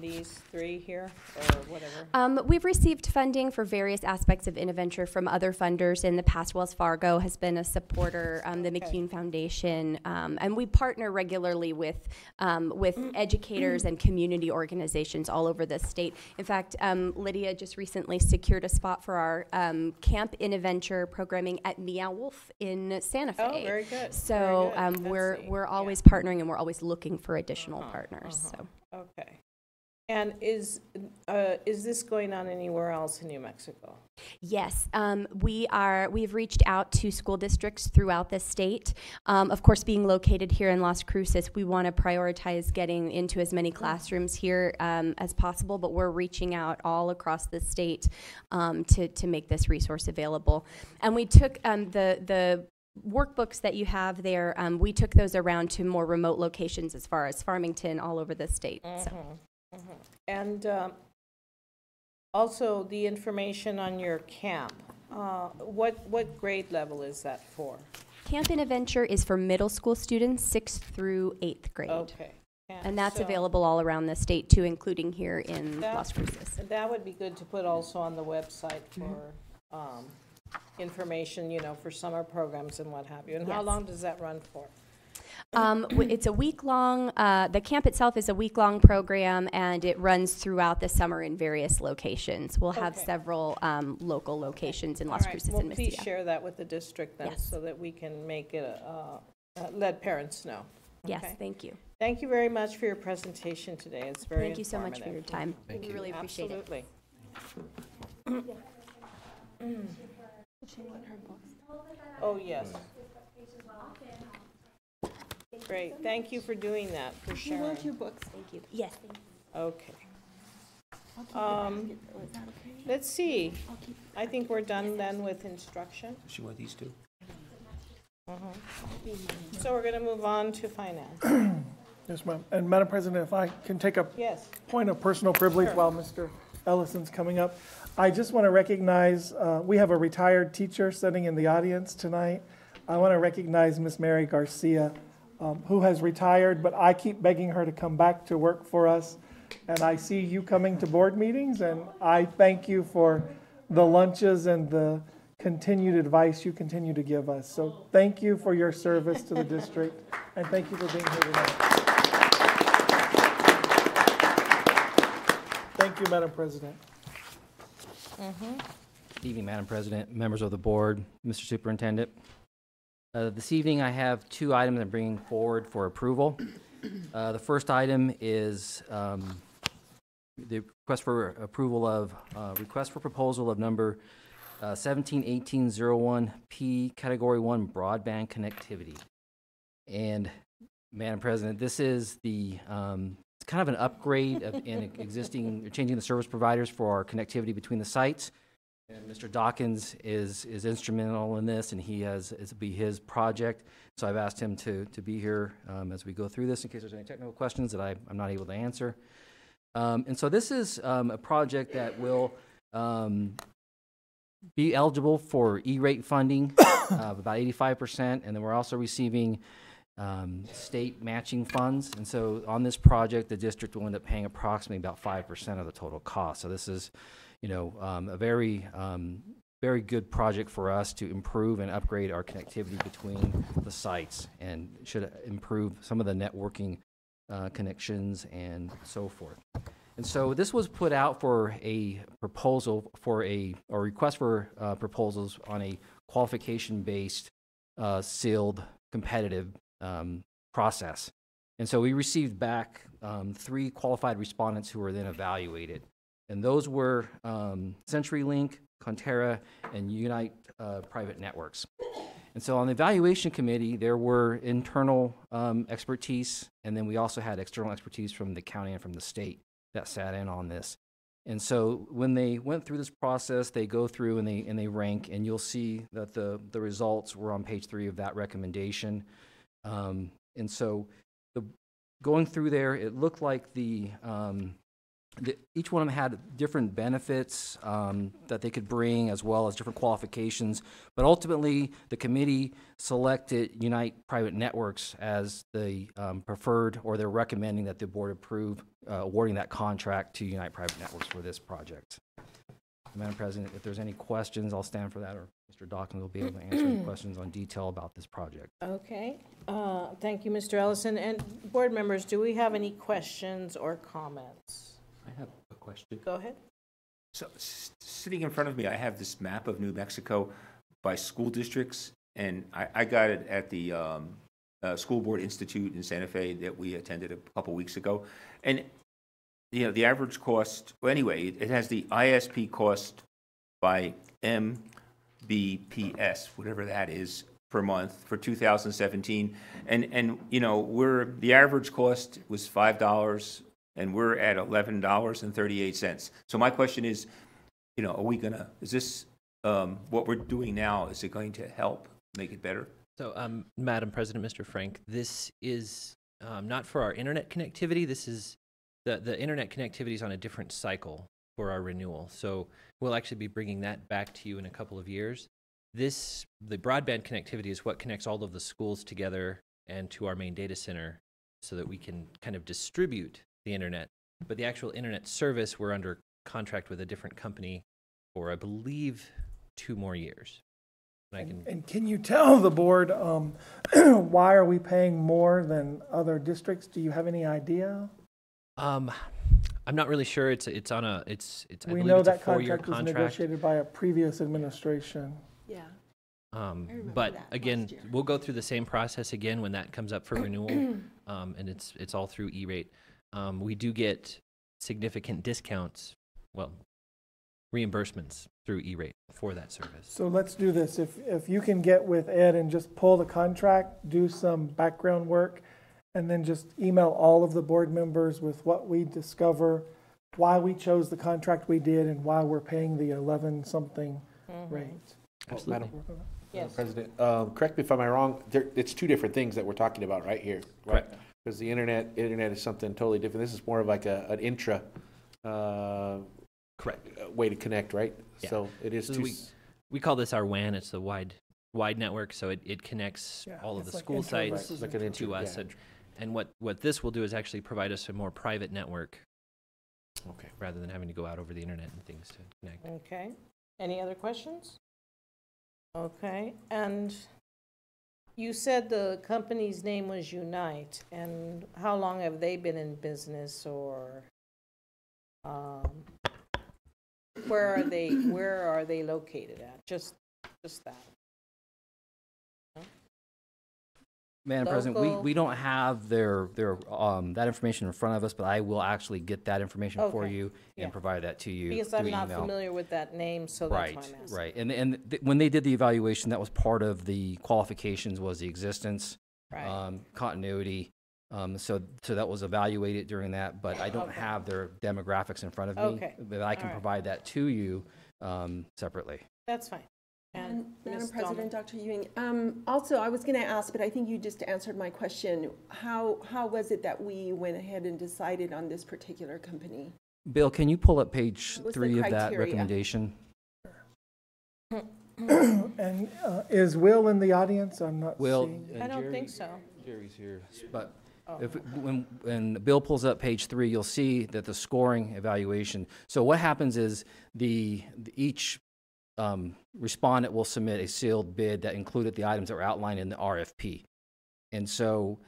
these three here, or whatever? We've received funding for various aspects of Inventure from other funders in the past. Wells Fargo has been a supporter, the McCune Foundation, and we partner regularly with educators and community organizations all over the state. In fact, Lydia just recently secured a spot for our Camp Inventure programming at Meow Wolf in Santa Fe. Oh, very good. So very good. we're always partnering, and we're always looking for additional partners. So. Okay. And is this going on anywhere else in New Mexico? Yes, we've reached out to school districts throughout the state. Of course, being located here in Las Cruces, we want to prioritize getting into as many classrooms here as possible, but we're reaching out all across the state to make this resource available. And we took the workbooks that you have there, we took those around to more remote locations as far as Farmington, all over the state. So. And also the information on your camp, what grade level is that for? Camp Inventure is for middle school students, 6th through 8th grade. Okay. And that's So available all around the state too, including here in that- Las Cruces. That would be good to put also on the website for information, for summer programs and what have you. And how Yes. long does that run for? It's a week-long, the camp itself is a week-long program, and it runs throughout the summer in various locations. We'll have Okay. several local locations in All Las right. Cruces Well, and please Mesilla. share that with the district then, Yes. so that we can make it, let parents know. Yes, Okay. thank you. Thank you very much for your presentation today. It's very Thank you so much for your informative. time. We really appreciate it. Absolutely. Oh, yes. Great, thank you for doing that, for You sharing. want your books? Thank you. Yes, thank you. Okay, I'll keep it back. Is that okay? let's see. I'll keep it I think we're done then with instruction. She want these two? So we're gonna move on to finance. Yes, ma'am. And Madam President, if I can take a Yes, point of personal privilege Sure. while Mr. Ellison's coming up. I just want to recognize, we have a retired teacher sitting in the audience tonight. I want to recognize Miss Mary Garcia, who has retired, but I keep begging her to come back to work for us. And I see you coming to board meetings, and I thank you for the lunches and the continued advice you continue to give us. So thank you for your service to the district, and thank you for being here tonight. Thank you, Madam President. Good evening, Madam President, members of the board, Mr. Superintendent. This evening, I have two items I'm bringing forward for approval. The first item is the request for approval of, request for proposal of number 171801P, Category 1 Broadband Connectivity. And, Madam President, this is the, it's kind of an upgrade of an existing, changing the service providers for our connectivity between the sites. And Mr. Dawkins is instrumental in this, and it'll be his project. So I've asked him to be here as we go through this in case there's any technical questions that I'm not able to answer. And so this is a project that will be eligible for E-rate funding of about 85%, and then we're also receiving state matching funds. And so on this project, the district will end up paying approximately about 5% of the total cost. So this is, a very, very good project for us to improve and upgrade our connectivity between the sites, and should improve some of the networking connections and so forth. And so this was put out for a proposal for a request for proposals on a qualification-based, sealed, competitive process. And so we received back 3 qualified respondents who were then evaluated. And those were CenturyLink, Conterra, and Unite Private Networks. And so on the evaluation committee, there were internal expertise, and then we also had external expertise from the county and from the state that sat in on this. And so when they went through this process, they go through and they rank, and you'll see that the results were on page 3 of that recommendation. And so going through there, it looked like each one of them had different benefits that they could bring, as well as different qualifications. But ultimately, the committee selected Unite Private Networks as the preferred, or they're recommending that the board approve awarding that contract to Unite Private Networks for this project. Madam President, if there's any questions, I'll stand for that, or Mr. Dawkins will be able to answer any questions on detail about this project. Okay. Thank you, Mr. Ellison. And board members, do we have any questions or comments? I have a question. Go ahead. So, sitting in front of me, I have this map of New Mexico by school districts, and I got it at the School Board Institute in Santa Fe that we attended a couple weeks ago. And, the average cost, well, anyway, it has the ISP cost by MBPS, whatever that is, per month for 2017. And the average cost was $5, and we're at $11.38. So my question is, is this, what we're doing now, is it going to help make it better? So, Madam President, Mr. Frank, this is not for our internet connectivity. This is, the internet connectivity is on a different cycle for our renewal. So we'll actually be bringing that back to you in a couple of years. The broadband connectivity is what connects all of the schools together and to our main data center, so that we can kind of distribute the internet. But the actual internet service, we're under contract with a different company for, I believe, 2 more years. And can you tell the board why are we paying more than other districts? Do you have any idea? I'm not really sure. It's on a it's. I we believe know it's a that 4-year contract was negotiated by a previous administration. Yeah. But again, we'll go through the same process again when that comes up for renewal, and it's all through E-rate. We do get significant discounts, reimbursements through E-rate for that service. So let's do this. If you can get with Ed and just pull the contract, do some background work, and then just email all of the board members with what we discover, why we chose the contract we did, and why we're paying the 11-something rate. Absolutely. Yes. President, correct me if I'm wrong, it's 2 different things that we're talking about right here. Right? Correct. Because the internet is something totally different. This is more of like an intra correct way to connect, right? Yeah. So it is. So we call this our WAN. It's the wide network, so it connects all of the school sites to us. Yeah. And what this will do is actually provide us a more private network, okay, rather than having to go out over the internet and things to connect. Okay. Any other questions? Okay. And you said the company's name was Unite, and how long have they been in business, or where are they located at? Just that. Madam President, local? we don't have that information in front of us, but I will actually get that information for Okay. you and Yeah. provide that to you Because through I'm not email. familiar with that name, so that's Right, why I'm asking. right. When they did the evaluation, that was part of the qualifications, was the existence, Right. continuity. So that was evaluated during that, but I don't Okay. have their demographics in front of me. Okay. But I can All right. provide that to you separately. That's fine. And Madam Ms. President, Dahlman? Dr. Ewing, also, I was going to ask, but I think you just answered my question. How was it that we went ahead and decided on this particular company? Bill, can you pull up page What's the 3 of that criteria? recommendation? And is Will in the audience? I'm not Will, seeing. I don't think so. Jerry's here, but Oh. when Bill pulls up page 3, you'll see that the scoring evaluation. So what happens is each respondent will submit a sealed bid that included the items that were outlined in the RFP, and so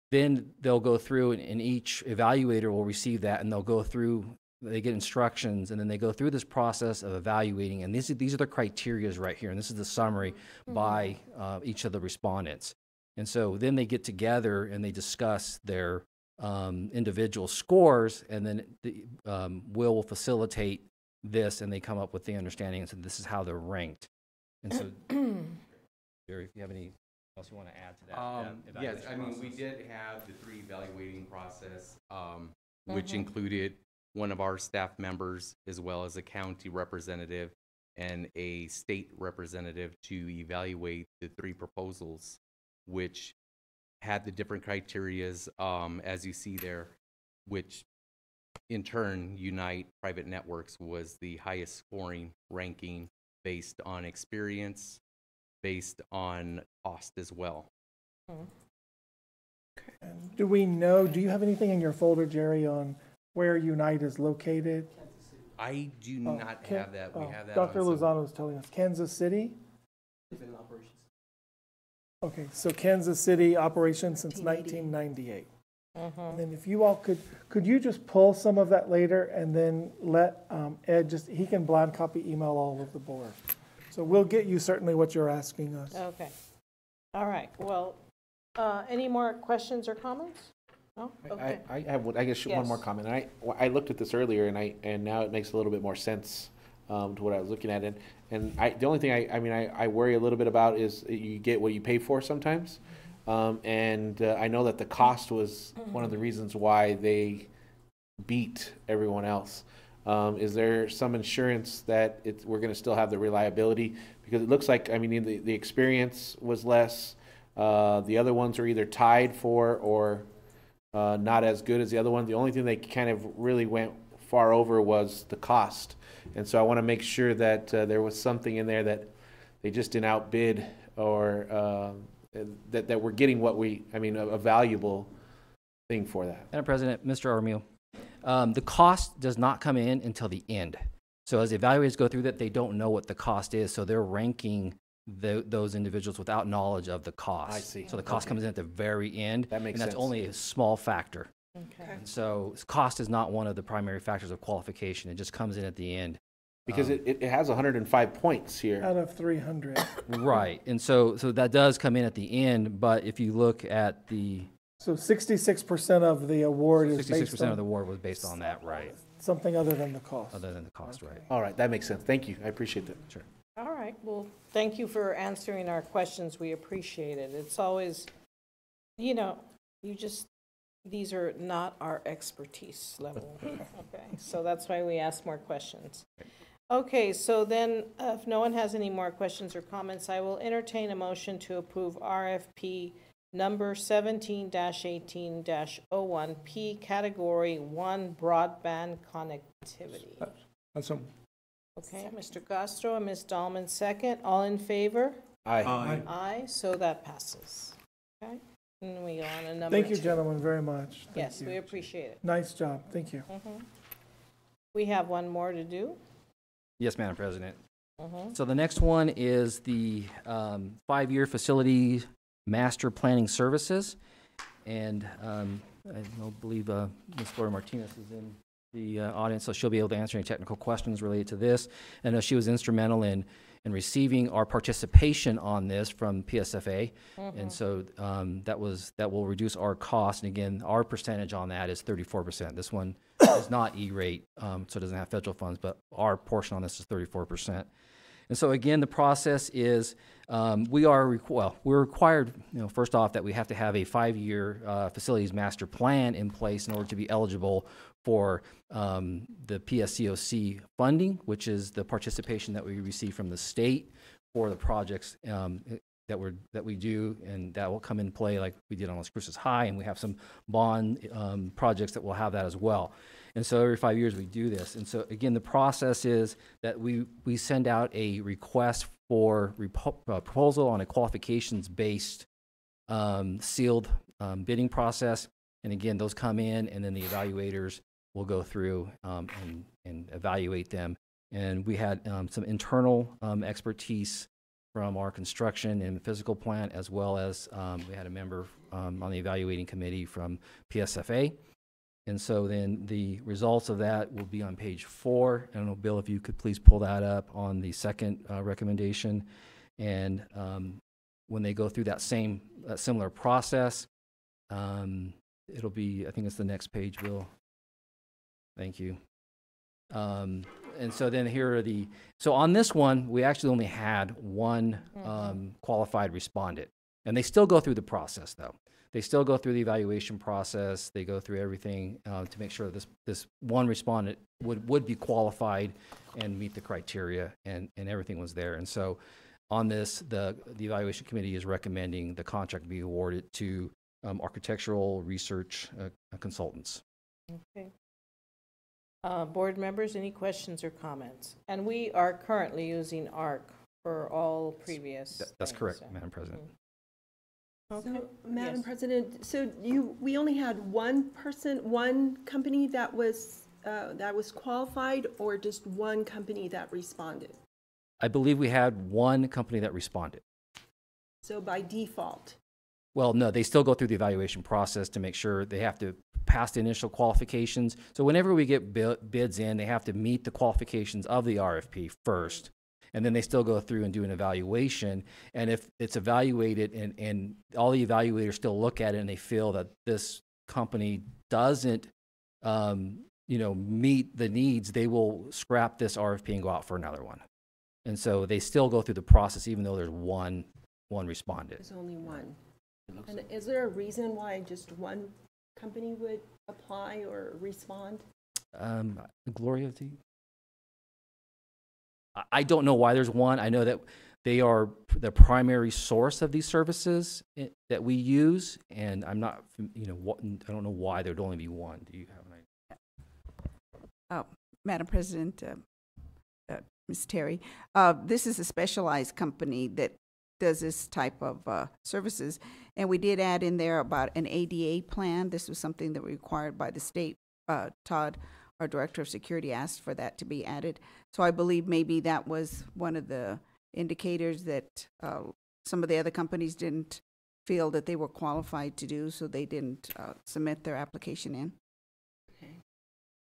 then they'll go through and each evaluator will receive that, and they'll go through. They get instructions, and then they go through this process of evaluating. And these are the criterias right here, and this is the summary by each of the respondents. And so then they get together and they discuss their individual scores, and then will facilitate this, and they come up with the understanding, and so this is how they're ranked. And so, Jerry, if you have any else you want to add to that? Yes, evaluation I mean, we process? did have the 3 evaluating process, which included one of our staff members, as well as a county representative and a state representative to evaluate the 3 proposals, which had the different criterias, as you see there, which in turn, Unite Private Networks was the highest scoring ranking based on experience, based on cost as well. Do you have anything in your folder, Jerry, on where Unite is located? I do Oh, not have that. We have that. Dr. on some- Lozano is telling us, Kansas City? Okay, so Kansas City operation since 1998. And then if you all could you just pull some of that later and then let Ed he can blind copy email all of the board. So we'll get you certainly what you're asking us. Okay. All right. Well, any more questions or comments? No? Okay. I have, I guess, one more Yes. comment. I looked at this earlier, and now it makes a little bit more sense to what I was looking at. And the only thing I worry a little bit about is you get what you pay for sometimes. I know that the cost was one of the reasons why they beat everyone else. Is there some insurance that we're going to still have the reliability? Because it looks like, the experience was less. The other ones are either tied for or not as good as the other one. The only thing they kind of really went far over was the cost. And so I want to make sure that there was something in there that they just didn't outbid or that we're getting a valuable thing for that. Madam President, Mr. Armijo, the cost does not come in until the end. So as the evaluators go through that, they don't know what the cost is, so they're ranking those individuals without knowledge of the cost. I see. So the cost comes in at the very end, That makes and that's sense. only a small factor. Okay. And so cost is not one of the primary factors of qualification. It just comes in at the end. Because it has 105 points here. Out of 300. Right, and so that does come in at the end, but if you look at the So 66% of the award is 66% based on of the award was based on that, right? something other than the cost. Other than the cost, right? All right, that makes sense. Thank you. I appreciate that. Sure. All right. Well, thank you for answering our questions. We appreciate it. It's always, these are not our expertise level. Okay, so that's why we ask more questions. Okay, so then if no one has any more questions or comments, I will entertain a motion to approve RFP number 17-18-01P, Category 1, Broadband Connectivity. Okay, Mr. Castro and Ms. Dahlman second. All in favor? Aye. Aye, so that passes. Okay, and we go on to number 2. Thank you, gentlemen, very much. Thank Yes, you. we appreciate it. Nice job. Thank you. We have one more to do. Yes, Madam President. So the next one is the 5-year facility master planning services. And I don't believe Ms. Flora Martinez is in the audience, so she'll be able to answer any technical questions related to this. And she was instrumental in receiving our participation on this from PSFA. And so that will reduce our cost. And again, our percentage on that is 34%. This one is not E-rate, so it doesn't have federal funds, but our portion on this is 34%. And so again, the process is we're required, first off, that we have to have a 5-year facilities master plan in place in order to be eligible for the PSCOC funding, which is the participation that we receive from the state for the projects that we do, and that will come in play like we did on Las Cruces High, and we have some bond projects that will have that as well. And so every 5 years we do this. And so again, the process is that we send out a request for proposal on a qualifications-based sealed bidding process. And again, those come in, and then the evaluators will go through and evaluate them. And we had some internal expertise from our construction and physical plant, as well as we had a member on the evaluating committee from PSFA. And so then the results of that will be on page 4. I don't know, Bill, if you could please pull that up on the second recommendation. And when they go through that similar process, it'll be, I think it's the next page, Bill. Thank you. And so then here are so on this one, we actually only had one qualified respondent. And they still go through the process, though. They still go through the evaluation process. They go through everything to make sure that this one respondent would be qualified and meet the criteria, and everything was there. And so on this, the evaluation committee is recommending the contract be awarded to architectural research consultants. Okay. Board members, any questions or comments? And we are currently using ARC for all previous. That's correct, Madam President. Okay. So, Madam Yes. President, so we only had one company that was qualified, or just one company that responded? I believe we had one company that responded. So by default? Well, no, they still go through the evaluation process to make sure they have to pass the initial qualifications. So whenever we get bids in, they have to meet the qualifications of the RFP first. And then they still go through and do an evaluation. And if it's evaluated and all the evaluators still look at it and they feel that this company doesn't, meet the needs, they will scrap this RFP and go out for another one. And so they still go through the process, even though there's one respondent. There's only one. And is there a reason why just one company would apply or respond? Gloria, do you? I don't know why there's one. I know that they are the primary source of these services that we use, and I'm not, I don't know why there'd only be one. Do you have an idea? Madam President, Ms. Terry, this is a specialized company that does this type of services, and we did add in there about an ADA plan. This was something that was required by the state. Todd, our Director of Security, asked for that to be added. So I believe maybe that was one of the indicators that some of the other companies didn't feel that they were qualified to do, so they didn't submit their application in. Okay.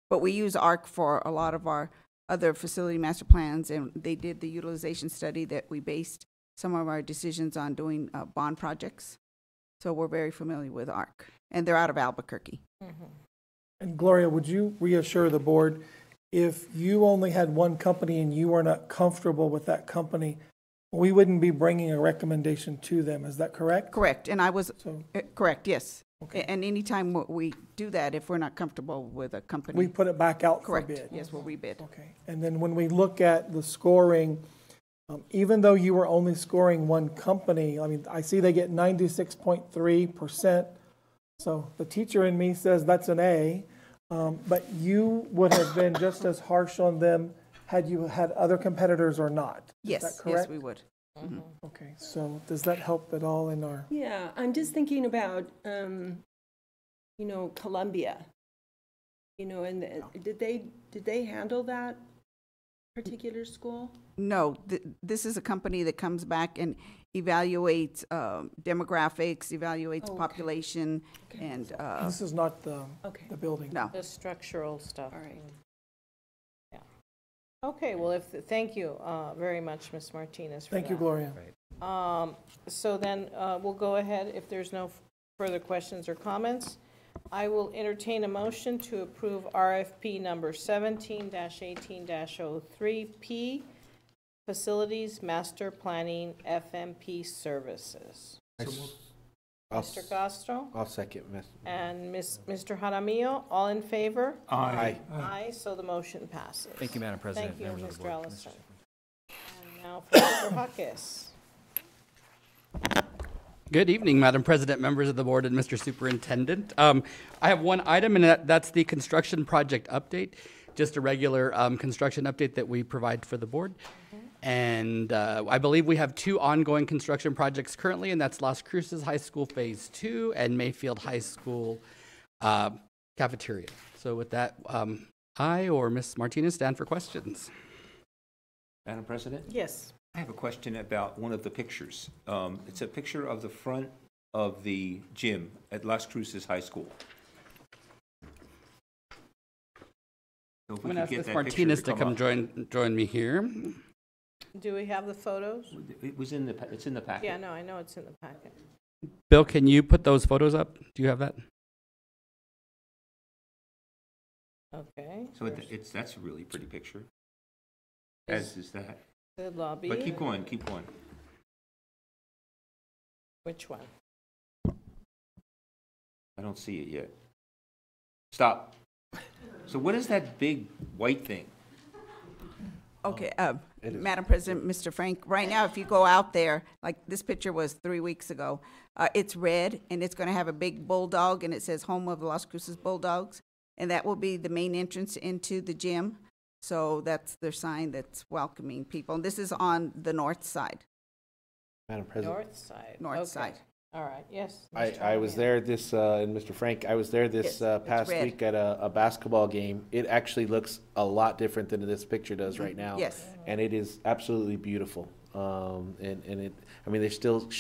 But we use ARC for a lot of our other facility master plans, and they did the utilization study that we based some of our decisions on doing bond projects. So we're very familiar with ARC, and they're out of Albuquerque. Mm-hmm. And Gloria, would you reassure the board, if you only had one company and you were not comfortable with that company, we wouldn't be bringing a recommendation to them, is that correct? Correct, and I was, correct, yes. Okay. And anytime we do that, if we're not comfortable with a company. We put it back out for correct. bid. Yes, we'll rebid. Okay, and then when we look at the scoring, even though you were only scoring one company, I mean, I see they get 96.3%. So the teacher in me says that's an A, but you would have been just as harsh on them had you had other competitors or not. Yes, is that correct? yes, we would. Mm-hmm. Okay, so does that help at all in our? Yeah, I'm just thinking about, Columbia. And did they handle that particular school? No, this is a company that comes back and evaluates demographics, evaluates Oh, okay. population, and This is not the building. no. The structural stuff. All right. Yeah. Okay, well, thank you very much, Ms. Martinez, for that. Thank you, Gloria. So then we'll go ahead, if there's no further questions or comments. I will entertain a motion to approve RFP number 17-18-03P, Facilities Master Planning FMP Services. Mr. Castro I'll second, Miss. and Mr. Jaramillo, all in favor? Aye. Aye, so the motion passes. Thank you, Madam President. Thank you, members of the Mr. board. Ellison. And now for Mr. Huckes. Good evening, Madam President, members of the board, and Mr. Superintendent. I have one item, and that's the construction project update, just a regular construction update that we provide for the board. And I believe we have 2 ongoing construction projects currently, and that's Las Cruces High School Phase 2 and Mayfield High School cafeteria. So with that, I or Ms. Martinez stand for questions. Madam President? Yes. I have a question about one of the pictures. It's a picture of the front of the gym at Las Cruces High School. So if I'm we going to could ask get Ms. that Martinez picture to come up. join me here. Do we have the photos? It was in the, it's in the packet. Yeah, no, I know it's in the packet. Bill, can you put those photos up? Do you have that? Okay. So that's a really pretty picture. As is that. The lobby. But keep going, keep going. Which one? I don't see it yet. Stop. So what is that big white thing? Okay, Madam President, Mr. Frank, right now, if you go out there, like this picture was 3 weeks ago, it's red, and it's going to have a big bulldog, and it says Home of the Las Cruces Bulldogs, and that will be the main entrance into the gym. So that's their sign that's welcoming people. And this is on the north side. Madam President. North side. North Okay. side. All right, yes. I was there this, and Mr. Frank, I was there this Yes, it's past red. week at a basketball game. It actually looks a lot different than this picture does right now. Yes. And it is absolutely beautiful. And it, I mean, there's still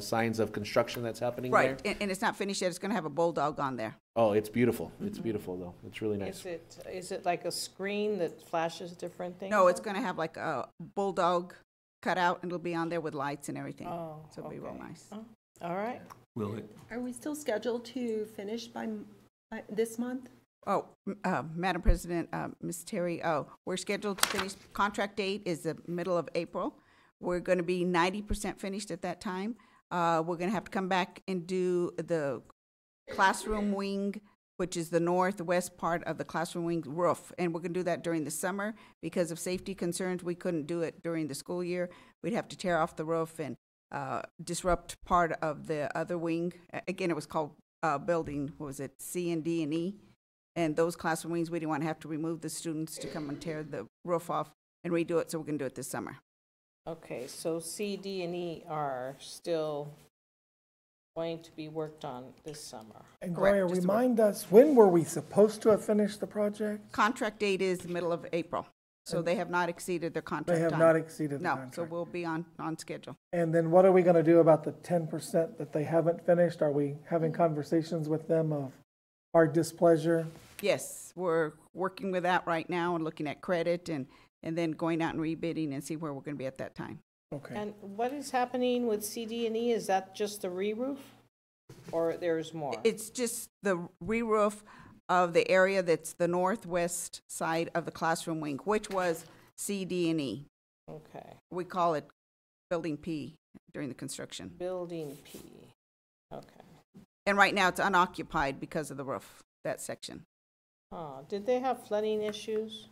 signs of construction that's happening there. Right, and it's not finished yet. It's going to have a bulldog on there. Oh, it's beautiful. It's beautiful, though. It's really nice. Is it like a screen that flashes different things? No, it's going to have like a bulldog cut out, and it'll be on there with lights and everything. Oh, So it'll be real okay. nice. Oh, all right. Will it? Are we still scheduled to finish by this month? Oh, Madam President, Ms. Terry, we're scheduled to finish, contract date is the middle of April. We're going to be 90% finished at that time. We're going to have to come back and do the classroom wing, which is the northwest part of the classroom wing roof. And we're going to do that during the summer. Because of safety concerns, we couldn't do it during the school year. We'd have to tear off the roof and disrupt part of the other wing. Again, it was called building, what was it, C and D and E? And those classroom wings, we didn't want to have to remove the students to come and tear the roof off and redo it, so we're going to do it this summer. Okay, so C, D, and E are still going to be worked on this summer. And Correct, Gloria, just a remind us, when were we supposed to have finished the project? Contract date is the middle of April, so they have not exceeded their contract They time. have not exceeded the No, contract. so we'll be on schedule. And then what are we gonna do about the 10% that they haven't finished? Are we having conversations with them of our displeasure? Yes, we're working with that right now and looking at credit and then going out and rebidding and see where we're going to be at that time. Okay. And what is happening with C, D, and E? Is that just the re-roof? Or there's more? It's just the re-roof of the area that's the northwest side of the classroom wing, which was C, D, and E. Okay. We call it Building P during the construction. Building P. Okay. And right now, it's unoccupied because of the roof, that section. Did they have flooding issues?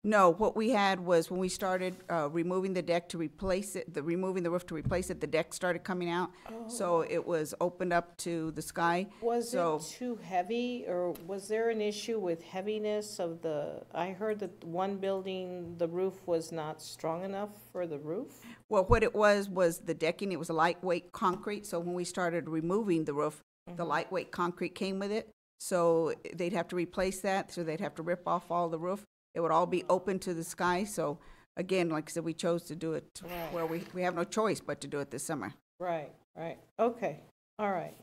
No, what we had was when we started removing the deck to replace it, removing the roof to replace it, the deck started coming out. So it was opened up to the sky. Was So- it too heavy, or was there an issue with heaviness of I heard that one building, the roof was not strong enough for the roof? Well, what it was the decking. It was a lightweight concrete. So when we started removing the roof, the lightweight concrete came with it. So they'd have to replace that. So they'd have to rip off all the roof. it would all be open to the sky. So again, like I said, we chose to do it Right. where we have no choice but to do it this summer. Right, right, okay, all right.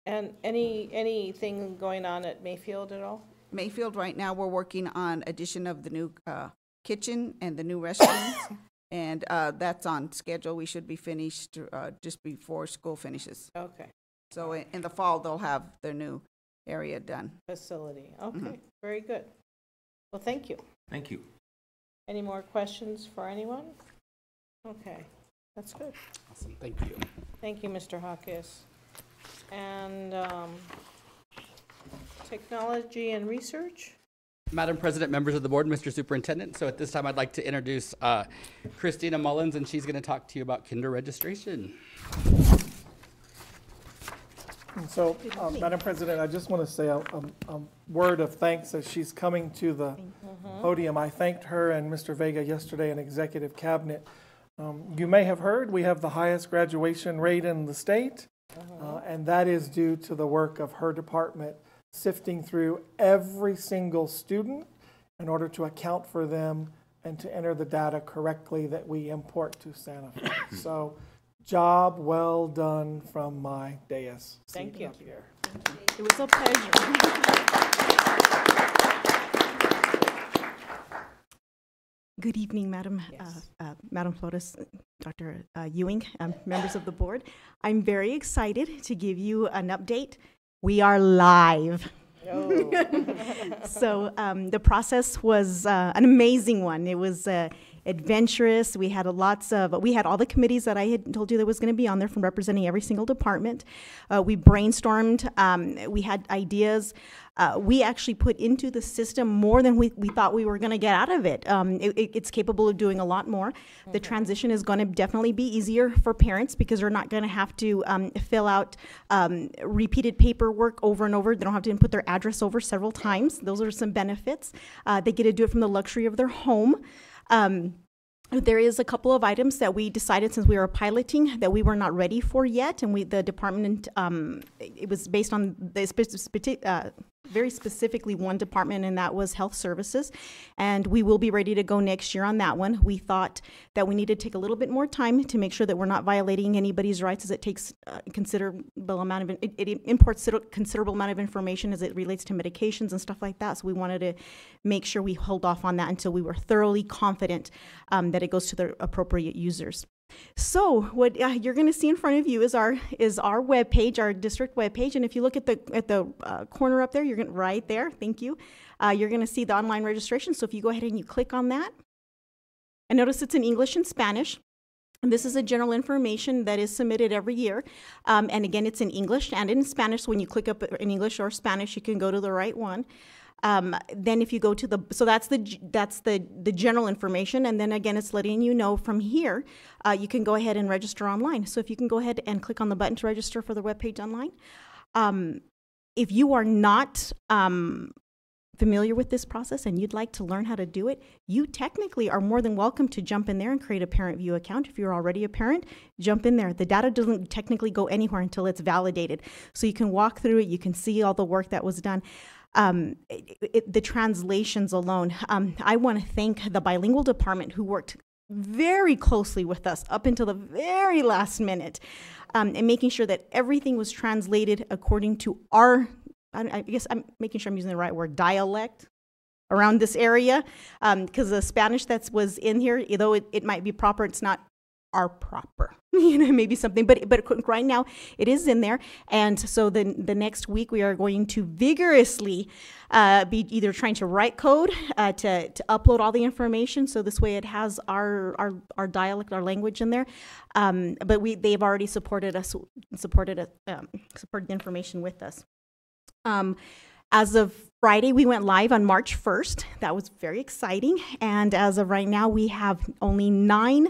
And anything going on at Mayfield at all? Mayfield, right now, we're working on addition of the new kitchen and the new restrooms. And that's on schedule. We should be finished just before school finishes. Okay, So in the fall, they'll have their new area done. facility, okay, very good. Well, thank you. Thank you. Any more questions for anyone? Okay, that's good. Awesome, thank you. Thank you, Mr. Hawkes. And technology and research? Madam President, members of the board, Mr. Superintendent. So at this time, I'd like to introduce Christina Mullins, and she's going to talk to you about kinder registration. And so, Madam President, I just want to say a word of thanks as she's coming to the podium. I thanked her and Mr. Vega yesterday in Executive Cabinet. You may have heard we have the highest graduation rate in the state, and that is due to the work of her department sifting through every single student in order to account for them and to enter the data correctly that we import to Santa Fe. So, job well done from my dais. Thank you. Up here. It was a pleasure. Good evening, Madam Madam Flores, Dr. Ewing, members of the board. I'm very excited to give you an update. We are live. So the process was an amazing one. It was adventurous. We had we had all the committees that I had told you that was going to be on there from representing every single department. We brainstormed. We had ideas. We actually put into the system more than we thought we were going to get out of it. It's capable of doing a lot more. The transition is going to definitely be easier for parents because they're not going to have to fill out repeated paperwork over and over. They don't have to input their address over several times. Those are some benefits. They get to do it from the luxury of their home. There is a couple of items that we decided since we were piloting that we were not ready for yet, and the department, it was based on the very specifically one department, and that was health services, and we will be ready to go next year on that one. We thought that we needed to take a little bit more time to make sure that we're not violating anybody's rights, as it takes considerable amount of, it imports a considerable amount of information as it relates to medications and stuff like that, so we wanted to make sure we hold off on that until we were thoroughly confident that it goes to the appropriate users. So what you're going to see in front of you is our webpage, our district webpage, and if you look at the corner up there, you're going right there. Thank you. You're going to see the online registration. So if you go ahead and you click on that, and notice it's in English and Spanish. And this is a general information that is submitted every year, and again, it's in English and in Spanish. So when you click up in English or Spanish, you can go to the right one. Then if you go to so that's the general information, and then again it's letting you know from here you can go ahead and register online. So if you can go ahead and click on the button to register for the webpage online. If you are not familiar with this process and you'd like to learn how to do it, you technically are more than welcome to jump in there and create a Parent View account. If you're already a parent, jump in there. The data doesn't technically go anywhere until it's validated. So you can walk through it, you can see all the work that was done. The translations alone, I want to thank the bilingual department who worked very closely with us up until the very last minute, and making sure that everything was translated according to our, I guess I'm making sure I'm using the right word, dialect around this area, because the Spanish that was in here, though it might be proper, it's not our proper, maybe something, but right now it is in there. And so the next week we are going to vigorously be either trying to write code to upload all the information, so this way it has our dialect, our language in there. But they've already supported the information with us. As of Friday, we went live on March 1st. That was very exciting. And as of right now, we have only 9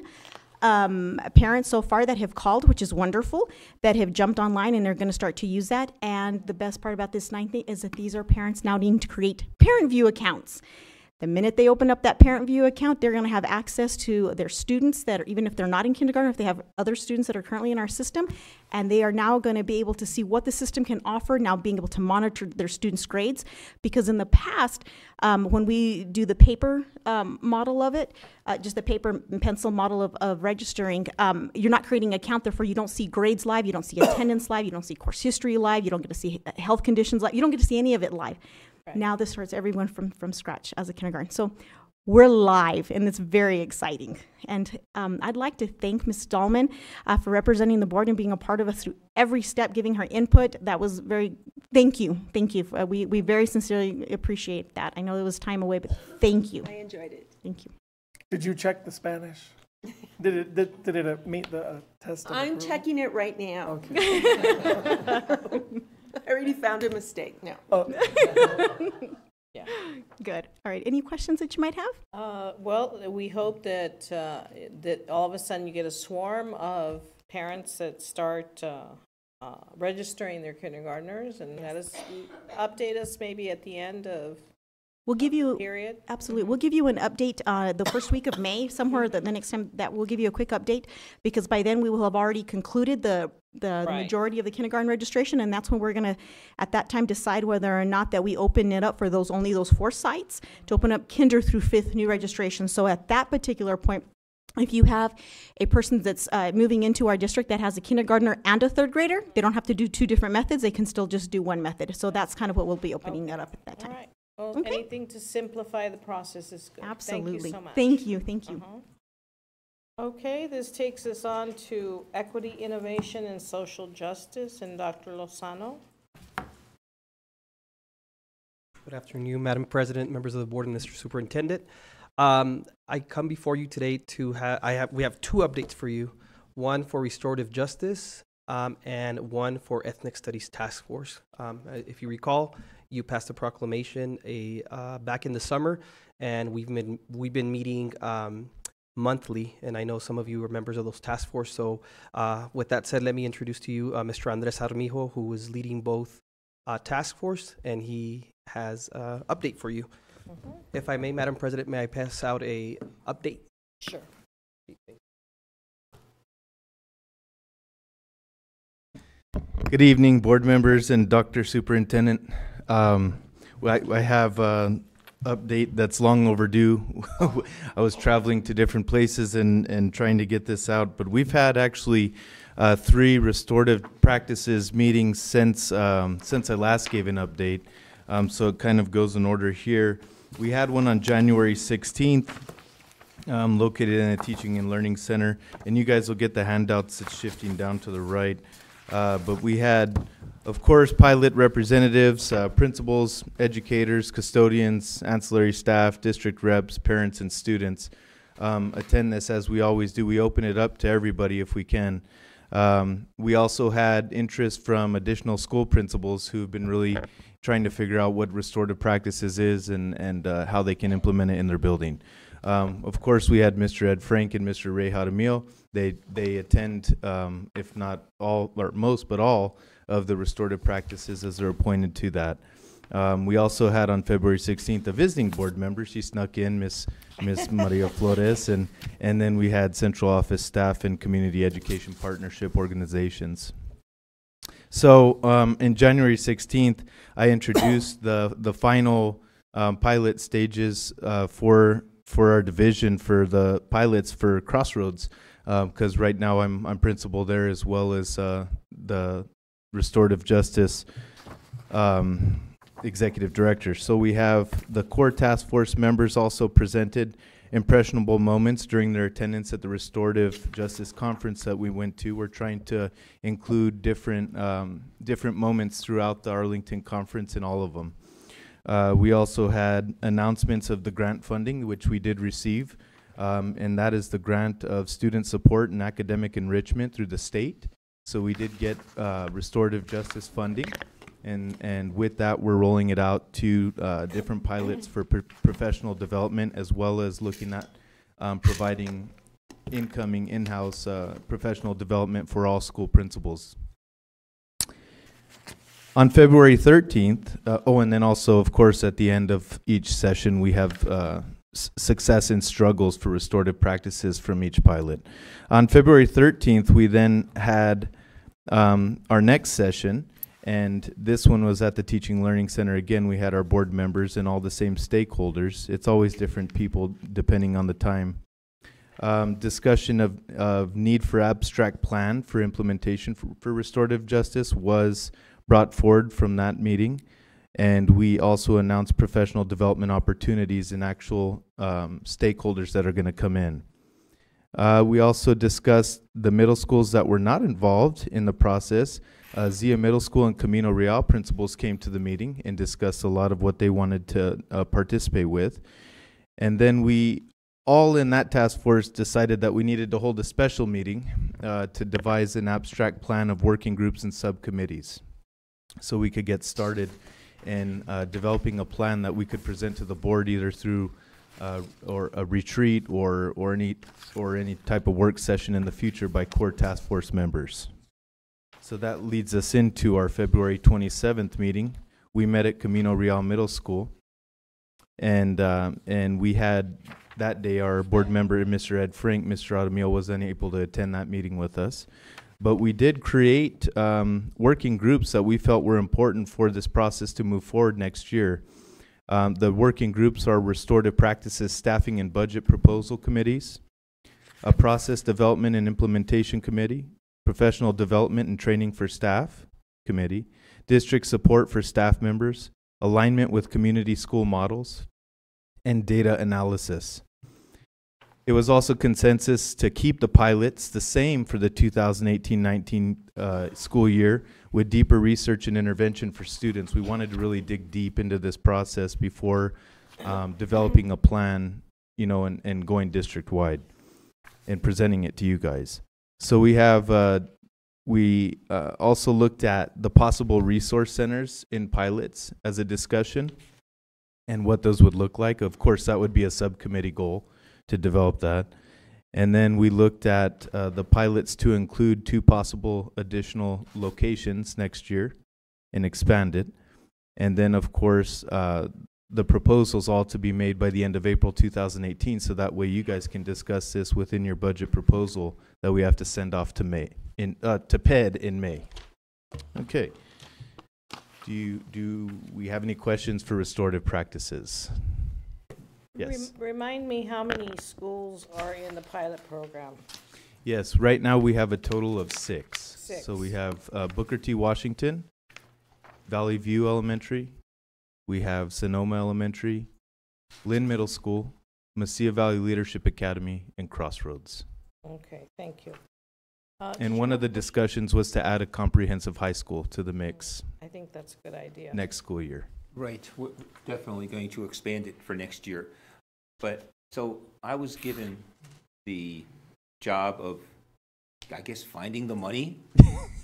parents so far that have called, which is wonderful, that have jumped online and are going to start to use that. And the best part about this 9th thing is that these are parents now needing to create Parent View accounts. The minute they open up that parent view account, they're going to have access to their students that are, even if they're not in kindergarten, if they have other students that are currently in our system, and they are now going to be able to see what the system can offer, now being able to monitor their students' grades. Because in the past, when we do the paper model of it, just the paper and pencil model of registering, you're not creating an account, therefore you don't see grades live, you don't see attendance live, you don't see course history live, you don't get to see health conditions live, you don't get to see any of it live. Right. Now this starts everyone from scratch as a kindergarten. So we're live, and it's very exciting. And I'd like to thank Ms. Dahlman for representing the board and being a part of us through every step, giving her input. That was thank you. We very sincerely appreciate that. I know it was time away, but thank you. I enjoyed it. Thank you. Did you check the Spanish? Did it meet the test? I'm checking it right now. Okay. I already found a mistake. No. Oh. Yeah. Good. All right. Any questions that you might have? Well, we hope that that all of a sudden you get a swarm of parents that start registering their kindergartners, and update us maybe at the end of. We'll give you period. Absolutely. We'll give you an update the first week of May, somewhere the next time that we'll give you a quick update, because by then we will have already concluded the majority of the kindergarten registration, and that's when we're going to, at that time, decide whether or not that we open it up for only those 4 sites to open up kinder through 5th new registration. So at that particular point, if you have a person that's moving into our district that has a kindergartner and a 3rd grader, they don't have to do 2 different methods. They can still just do 1 method. So that's kind of what we'll be opening that up at that time. All right. Well, Okay. anything to simplify the process is good. Absolutely. Thank you so much. Thank you. Okay, this takes us on to equity, innovation, and social justice, and Dr. Lozano. Good afternoon, Madam President, members of the board, and Mr. Superintendent. I come before you today to we have 2 updates for you. One for restorative justice and one for ethnic studies task force. If you recall, you passed a proclamation back in the summer, and we've been meeting monthly, and I know some of you are members of those task force. So with that said, let me introduce to you Mr. Andres Armijo, who is leading both task force, and he has an update for you. If I may, Madam President, may I pass out a update? Sure. Good evening, board members and Dr. Superintendent. I have an update that's long overdue. I was traveling to different places and trying to get this out, but we've had actually 3 restorative practices meetings since I last gave an update. So it kind of goes in order here. We had one on January 16th, located in a teaching and learning center, and you guys will get the handouts. It's shifting down to the right. But we had, of course, pilot representatives, principals, educators, custodians, ancillary staff, district reps, parents, and students attend this. As we always do, we open it up to everybody if we can. We also had interest from additional school principals who've been really trying to figure out what restorative practices is and how they can implement it in their building. Of course, we had Mr. Ed Frank and Mr. Ray Jaramillo. They attend, if not all, or most, but all of the restorative practices as they're appointed to that. We also had on February 16th a visiting board member. She snuck in, Miss Maria Flores, and then we had central office staff and community education partnership organizations. So in January 16th, I introduced the final pilot stages for our division for the pilots for Crossroads, because right now I'm principal there as well as the restorative justice executive director. So we have the core task force members also presented impressionable moments during their attendance at the restorative justice conference that we went to. We're trying to include different moments throughout the Arlington conference in all of them. We also had announcements of the grant funding, which we did receive, and that is the grant of student support and academic enrichment through the state. So we did get restorative justice funding, and with that, we're rolling it out to different pilots for professional development, as well as looking at providing incoming in-house professional development for all school principals. On February 13th, and then also, of course, at the end of each session, we have success and struggles for restorative practices from each pilot. On February 13th, we then had our next session, and this one was at the Teaching Learning Center. Again, we had our board members and all the same stakeholders. It's always different people depending on the time. Discussion of need for abstract plan for implementation for restorative justice was brought forward from that meeting. And we also announced professional development opportunities and actual stakeholders that are going to come in. We also discussed the middle schools that were not involved in the process. Zia Middle School and Camino Real principals came to the meeting and discussed a lot of what they wanted to participate with. And then we all in that task force decided that we needed to hold a special meeting to devise an abstract plan of working groups and subcommittees so we could get started in developing a plan that we could present to the board either through or a retreat or any type of work session in the future by core task force members. So that leads us into our February 27th meeting. We met at Camino Real Middle School, and we had that day our board member, Mr. Ed Frank. Mr. Adamio was unable to attend that meeting with us. But we did create working groups that we felt were important for this process to move forward next year. The working groups are Restorative Practices Staffing and Budget Proposal Committees, a Process Development and Implementation Committee, Professional Development and Training for Staff Committee, District Support for Staff Members, Alignment with Community School Models, and Data Analysis. It was also consensus to keep the pilots the same for the 2018-19 school year with deeper research and intervention for students. We wanted to really dig deep into this process before developing a plan, and going district-wide and presenting it to you guys. So we have, also looked at the possible resource centers in pilots as a discussion and what those would look like. Of course, that would be a subcommittee goal to develop that. And then we looked at the pilots to include 2 possible additional locations next year and expand it. And then, of course, the proposals all to be made by the end of April 2018, so that way you guys can discuss this within your budget proposal that we have to send off to to PED in May. Okay. Do we have any questions for restorative practices? Yes. Remind me how many schools are in the pilot program? Yes, right now we have a total of 6. 6. So we have Booker T. Washington, Valley View Elementary, we have Sonoma Elementary, Lynn Middle School, Mesilla Valley Leadership Academy, and Crossroads. Okay, thank you. And one of the discussions was to add a comprehensive high school to the mix. I think that's a good idea. Next school year. Right, we're definitely going to expand it for next year. But, so I was given the job of, I guess, finding the money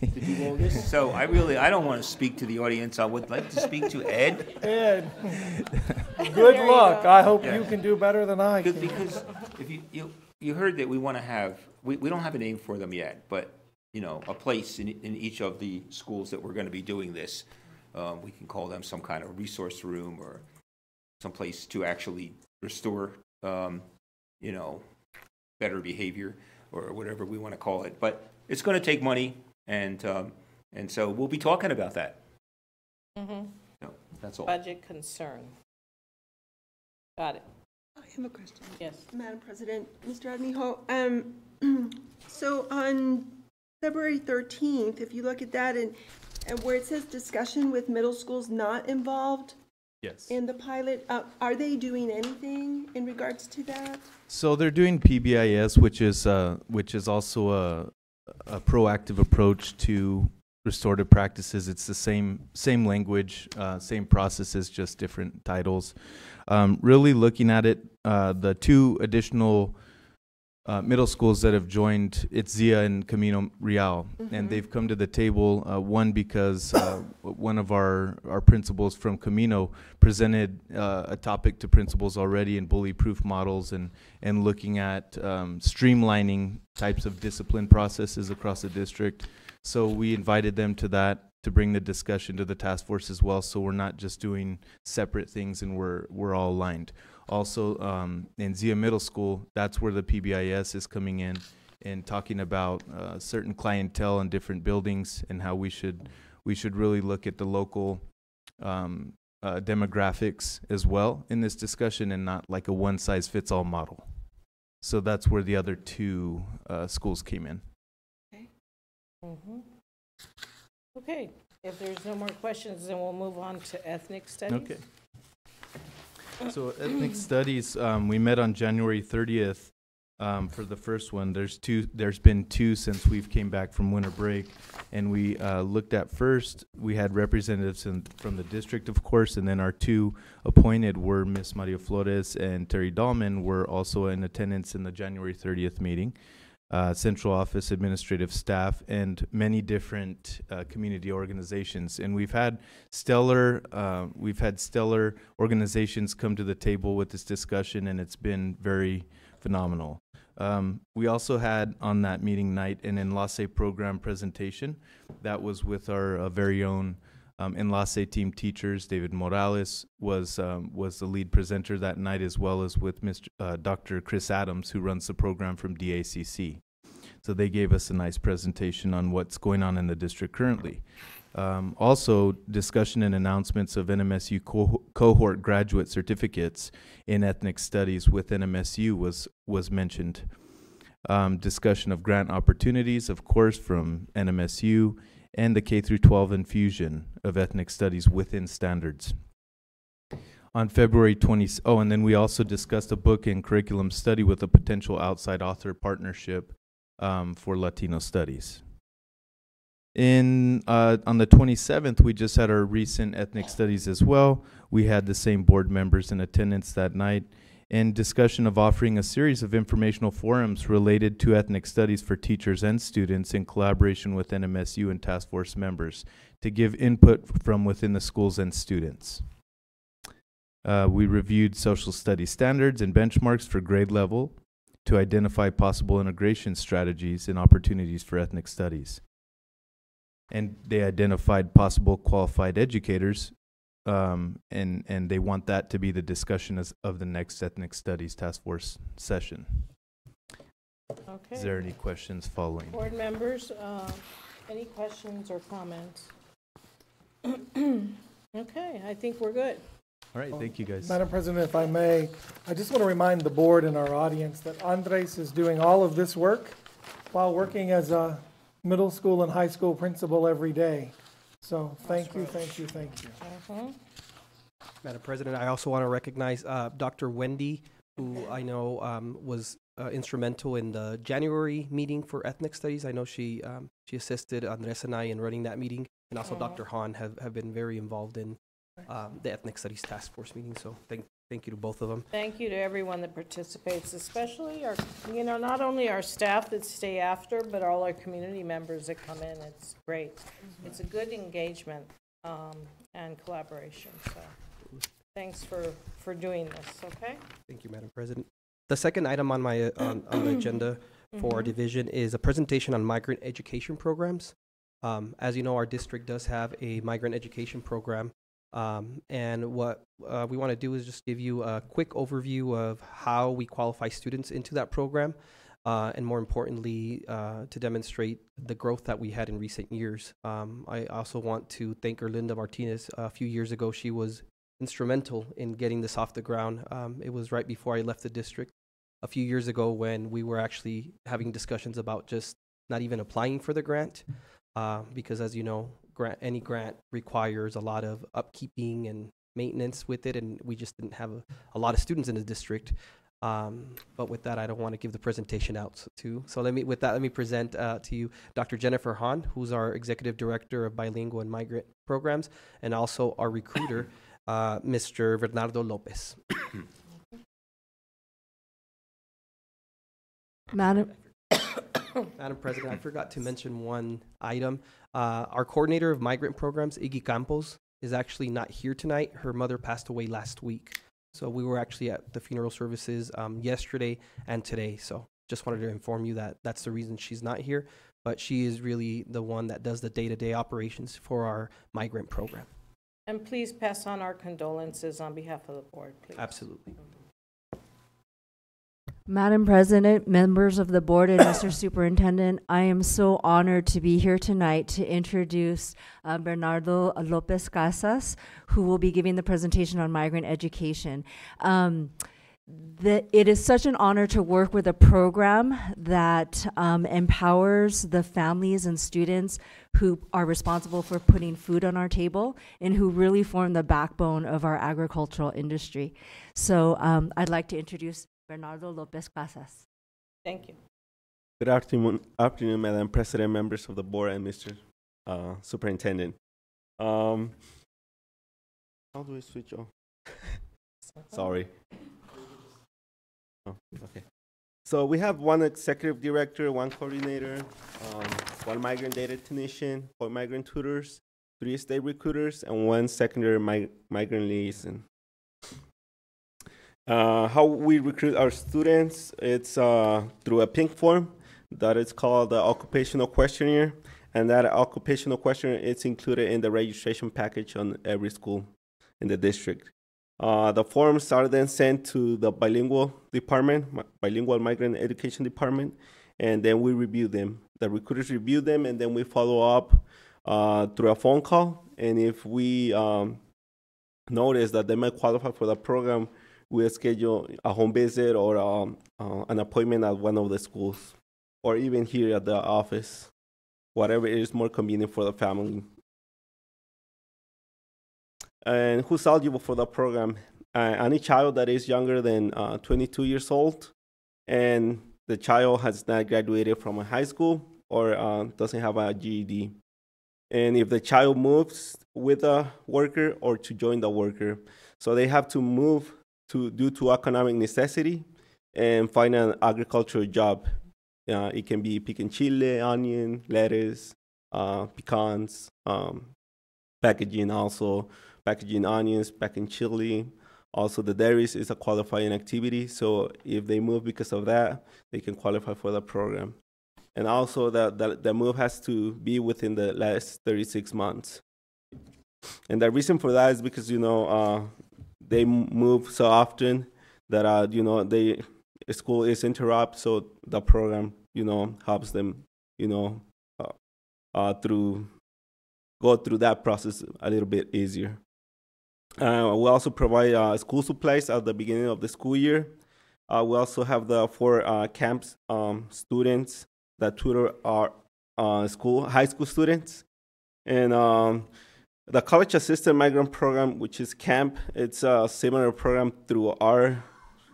to do all this. So I don't want to speak to the audience. I would like to speak to Ed. Ed, good luck. I hope you can do better than I can. Because if you heard that we want to have, we don't have a name for them yet, but, a place in each of the schools that we're going to be doing this. We can call them some kind of resource room or some place to actually restore, better behavior or whatever we want to call it. But it's going to take money, and so we'll be talking about that. Mm-hmm. So that's all. Budget concern. Got it. I have a question. Yes. Madam President, Mr. Admijo, so on February 13th, if you look at that and where it says discussion with middle schools not involved, yes, in the pilot, are they doing anything in regards to that? So they're doing PBIS, which is also a proactive approach to restorative practices. It's the same language, same processes, just different titles. Really looking at it, the 2 additional middle schools that have joined, it's Zia and Camino Real, and they've come to the table, one because one of our principals from Camino presented a topic to principals already in bully-proof models and looking at streamlining types of discipline processes across the district. So we invited them to that to bring the discussion to the task force as well, so we're not just doing separate things and we're all aligned. Also, in Zia Middle School, that's where the PBIS is coming in and talking about certain clientele in different buildings and how we should really look at the local demographics as well in this discussion, and not like a one-size-fits-all model. So that's where the other two schools came in. Mm-hmm. Okay, if there's no more questions, then we'll move on to ethnic studies. Okay. So ethnic studies, we met on January 30th for the first one. There's been two since we've came back from winter break, and we looked at first, we had representatives from the district, of course, and then our two appointed were Miss Maria Flores and Terry Dahlman were also in attendance in the January 30th meeting. Central office, administrative staff, and many different community organizations. And we've had stellar organizations come to the table with this discussion, and it's been very phenomenal. We also had on that meeting night an Enlace program presentation that was with our very own Enlace team teachers. David Morales was the lead presenter that night, as well as with Dr. Chris Adams, who runs the program from DACC. So they gave us a nice presentation on what's going on in the district currently. Also, discussion and announcements of NMSU cohort graduate certificates in ethnic studies with NMSU was mentioned. Discussion of grant opportunities, of course, from NMSU, and the K-12 infusion of ethnic studies within standards. On February 20th, and then we also discussed a book and curriculum study with a potential outside author partnership for Latino studies. On the 27th, we just had our recent ethnic studies as well. We had the same board members in attendance that night, and discussion of offering a series of informational forums related to ethnic studies for teachers and students in collaboration with NMSU and task force members to give input from within the schools and students. We reviewed social studies standards and benchmarks for grade level to identify possible integration strategies and opportunities for ethnic studies. And they identified possible qualified educators, and they want that to be the discussion of the next ethnic studies task force session. Okay. Is there any questions following? Board members, any questions or comments? Okay, I think we're good. All right, thank you guys. Madam President, if I may, I just want to remind the board and our audience that Andres is doing all of this work while working as a middle school and high school principal every day. So thank you. Madam President, I also want to recognize Dr. Wendy, who I know was instrumental in the January meeting for ethnic studies. I know she assisted Andres and I in running that meeting, and also Dr. Hahn have been very involved in the ethnic studies task force meeting. So thank you to both of them. Thank you to everyone that participates, especially our, not only our staff that stay after, but all our community members that come in. It's great. It's a good engagement and collaboration. So thanks for doing this, okay? Thank you, Madam President. The second item on my on the agenda for our division is a presentation on migrant education programs. As you know, our district does have a migrant education program. And what we want to do is just give you a quick overview of how we qualify students into that program, and more importantly, to demonstrate the growth that we had in recent years. I also want to thank Erlinda Martinez. A few years ago, she was instrumental in getting this off the ground. It was right before I left the district a few years ago when we were actually having discussions about just not even applying for the grant, because as you know, any grant requires a lot of upkeeping and maintenance with it, and we just didn't have a lot of students in the district. But with that, I don't want to give the presentation out too. So let me present to you Dr. Jennifer Hahn, who's our Executive Director of Bilingual and Migrant Programs, and also our recruiter, Mr. Bernardo Lopez. Madam President, I forgot to mention one item. Our coordinator of migrant programs, Iggy Campos, is actually not here tonight. Her mother passed away last week. So we were actually at the funeral services yesterday and today. So just wanted to inform you that that's the reason she's not here, but she is really the one that does the day-to-day operations for our migrant program. And please pass on our condolences on behalf of the board, please. Absolutely. Madam President, members of the board, and Mr. Superintendent, I am so honored to be here tonight to introduce Bernardo Lopez Casas, who will be giving the presentation on migrant education. It is such an honor to work with a program that empowers the families and students who are responsible for putting food on our table and who really form the backbone of our agricultural industry. So I'd like to introduce Bernardo Lopez Casas. Thank you. Good afternoon, Madam President, members of the board, and Mr. Superintendent. How do we switch off? Sorry. Oh, okay. So we have one executive director, one coordinator, one migrant data technician, 4 migrant tutors, 3 state recruiters, and 1 secondary migrant liaison. How we recruit our students, it's through a pink form that is called the occupational questionnaire, and that occupational questionnaire is included in the registration package on every school in the district. The forms are then sent to the bilingual department, bilingual migrant education department, and then we review them. The recruiters review them, and then we follow up through a phone call. And if we notice that they might qualify for the program, we'll schedule a home visit or an appointment at one of the schools, or even here at the office, whatever is more convenient for the family. And who's eligible for the program? Any child that is younger than 22 years old, and the child has not graduated from a high school or doesn't have a GED. And if the child moves with a worker or to join the worker, so they have to move due to economic necessity and find an agricultural job. It can be picking chile, onion, lettuce, pecans, packaging also, packaging onions, packing chili. Also, the dairies is a qualifying activity, so if they move because of that, they can qualify for the program. And also, the move has to be within the last 36 months. And the reason for that is because, they move so often that, school is interrupted, so the program, helps them, go through that process a little bit easier. We also provide school supplies at the beginning of the school year. We also have the 4 camps students that tutor our high school students. And the College Assistant Migrant Program, which is CAMP, it's a similar program through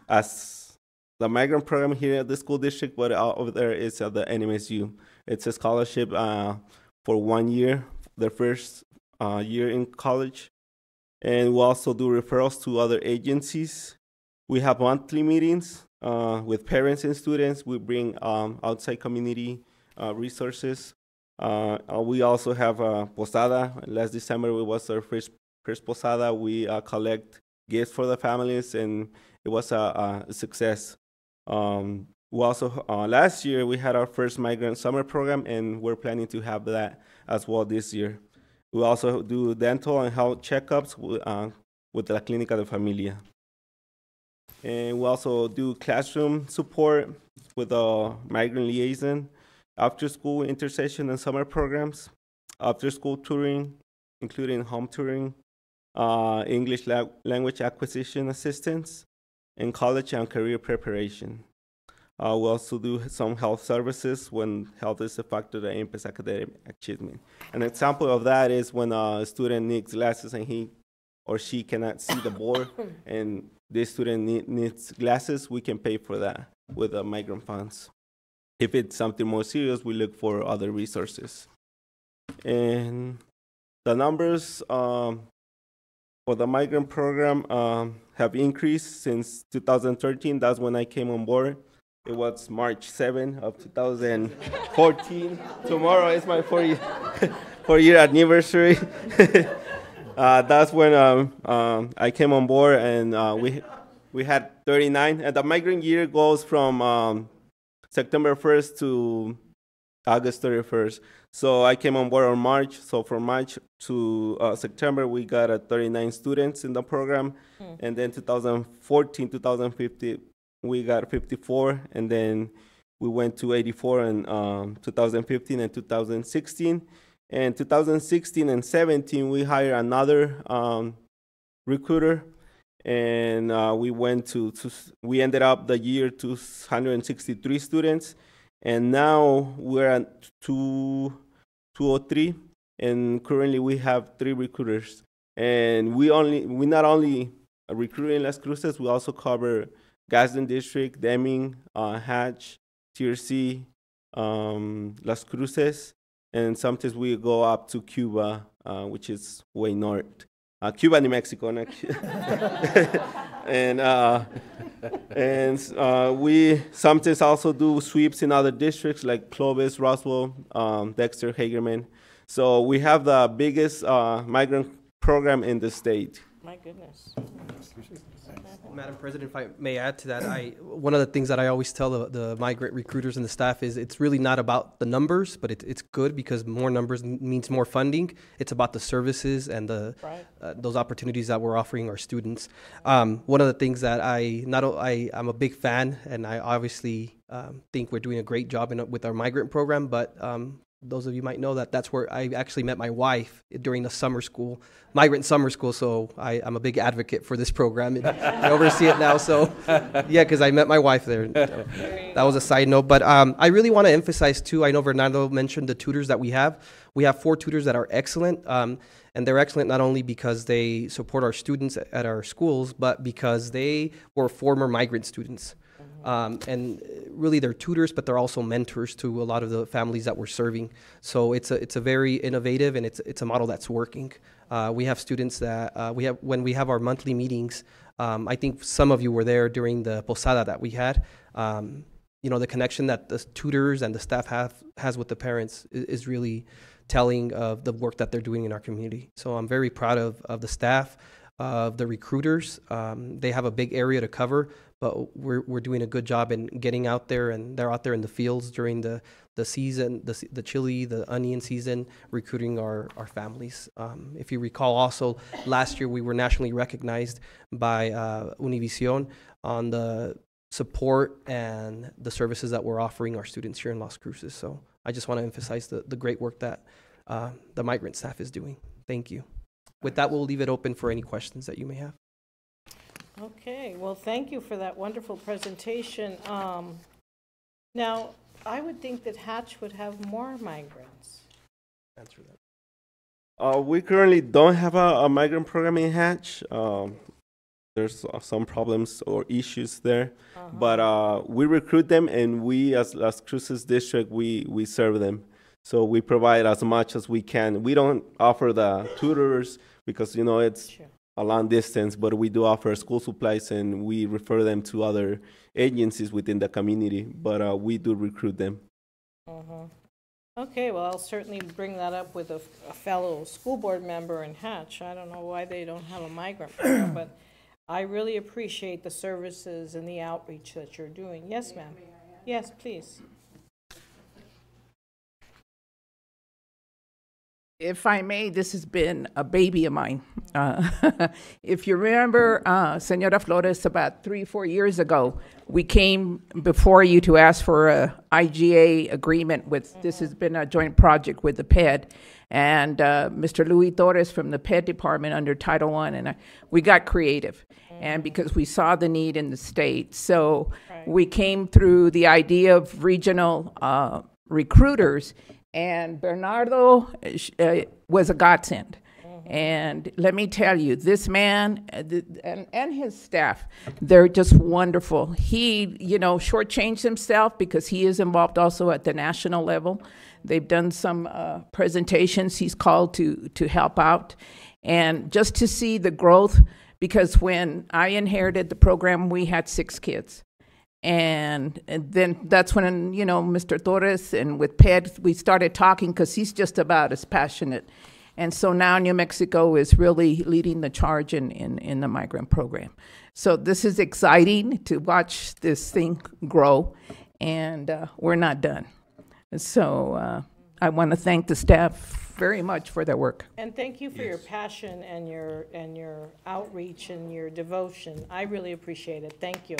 as the migrant program here at the school district, but over there it's at the NMSU. It's a scholarship for 1 year, their first year in college. And we also do referrals to other agencies. We have monthly meetings with parents and students. We bring outside community resources. We also have a posada. Last December, it was our first posada. We collect gifts for the families, and it was a success. We also, last year, we had our first migrant summer program, and we're planning to have that as well this year. We also do dental and health checkups with La Clínica de Familia. And we also do classroom support with a migrant liaison, after-school intercession and summer programs, after-school tutoring, including home tutoring, English language acquisition assistance, and college and career preparation. We also do some health services when health is a factor that impacts academic achievement. An example of that is when a student needs glasses and he or she cannot see the board, and this student needs glasses, we can pay for that with the migrant funds. If it's something more serious, we look for other resources. And the numbers for the migrant program have increased since 2013. That's when I came on board. It was March 7 of 2014. Tomorrow is my 4-year anniversary. That's when I came on board, and we had 39. And the migrant year goes from September 1st to August 31st. So I came on board on March. So from March to September, we got 39 students in the program. And then 2014, 2015, we got 54. And then we went to 84 in 2015 and 2016. And 2016 and 17, we hired another recruiter. And we ended up the year 263 students. And now we're at 203, and currently we have 3 recruiters. And we not only recruit in Las Cruces, we also cover Gadsden District, Deming, Hatch, TRC, Las Cruces, and sometimes we go up to Cuba, which is way north. Cuba, New Mexico, actually. And we sometimes also do sweeps in other districts like Clovis, Roswell, Dexter, Hagerman. So we have the biggest migrant program in the state. My goodness. Madam President, if I may add to that, one of the things that I always tell the migrant recruiters and the staff is it's really not about the numbers, but it's good because more numbers means more funding. It's about the services and those opportunities that we're offering our students. One of the things that I'm a big fan, and I obviously think we're doing a great job with our migrant program, but those of you might know that's where I actually met my wife during the migrant summer school. So I'm a big advocate for this program, and I oversee it now. So yeah, because I met my wife there. That was a side note. But I really want to emphasize too, I know Fernando mentioned the tutors that we have. We have 4 tutors that are excellent. And they're excellent not only because they support our students at our schools, but because they were former migrant students. And really they're tutors, but they're also mentors to a lot of the families that we're serving. So it's a very innovative, and it's a model that's working. We have students that when we have our monthly meetings. I think some of you were there during the posada that we had. The connection that the tutors and the staff has with the parents is really telling of the work that they're doing in our community. So I'm very proud of the staff, of the recruiters. They have a big area to cover, but we're doing a good job in getting out there, and they're out there in the fields during the season, the chili, the onion season, recruiting our families. If you recall, also last year we were nationally recognized by Univision on the support and the services that we're offering our students here in Las Cruces. So I just want to emphasize the great work that the migrant staff is doing. Thank you. With that, we'll leave it open for any questions that you may have. Okay, well, thank you for that wonderful presentation. Now, I would think that Hatch would have more migrants. Answer that. We currently don't have a migrant program in Hatch. There's some problems or issues there, but we recruit them, and we, as Las Cruces District, we serve them. So we provide as much as we can. We don't offer the tutors because, it's a long distance, but we do offer school supplies, and we refer them to other agencies within the community, but we do recruit them. Okay, well, I'll certainly bring that up with a fellow school board member in Hatch. I don't know why they don't have a migrant program, but I really appreciate the services and the outreach that you're doing. Yes, ma'am. Yes, please. If I may, this has been a baby of mine. If you remember, Senora Flores, about 3-4 years ago, we came before you to ask for a IGA agreement with, this has been a joint project with the PED, and Mr. Luis Torres from the PED department under Title I, and we got creative, and because we saw the need in the state. So we came through the idea of regional recruiters, and Bernardo was a godsend. And let me tell you, this man and his staff, they're just wonderful. He, shortchanged himself because he is involved also at the national level. They've done some presentations he's called to help out. And just to see the growth, because when I inherited the program, we had 6 kids. And then that's when, Mr. Torres and with PED, we started talking because he's just about as passionate. And so now New Mexico is really leading the charge in the migrant program. So this is exciting to watch this thing grow. and we're not done. So I want to thank the staff very much for their work. And thank you for your passion and your outreach and your devotion. I really appreciate it. Thank you.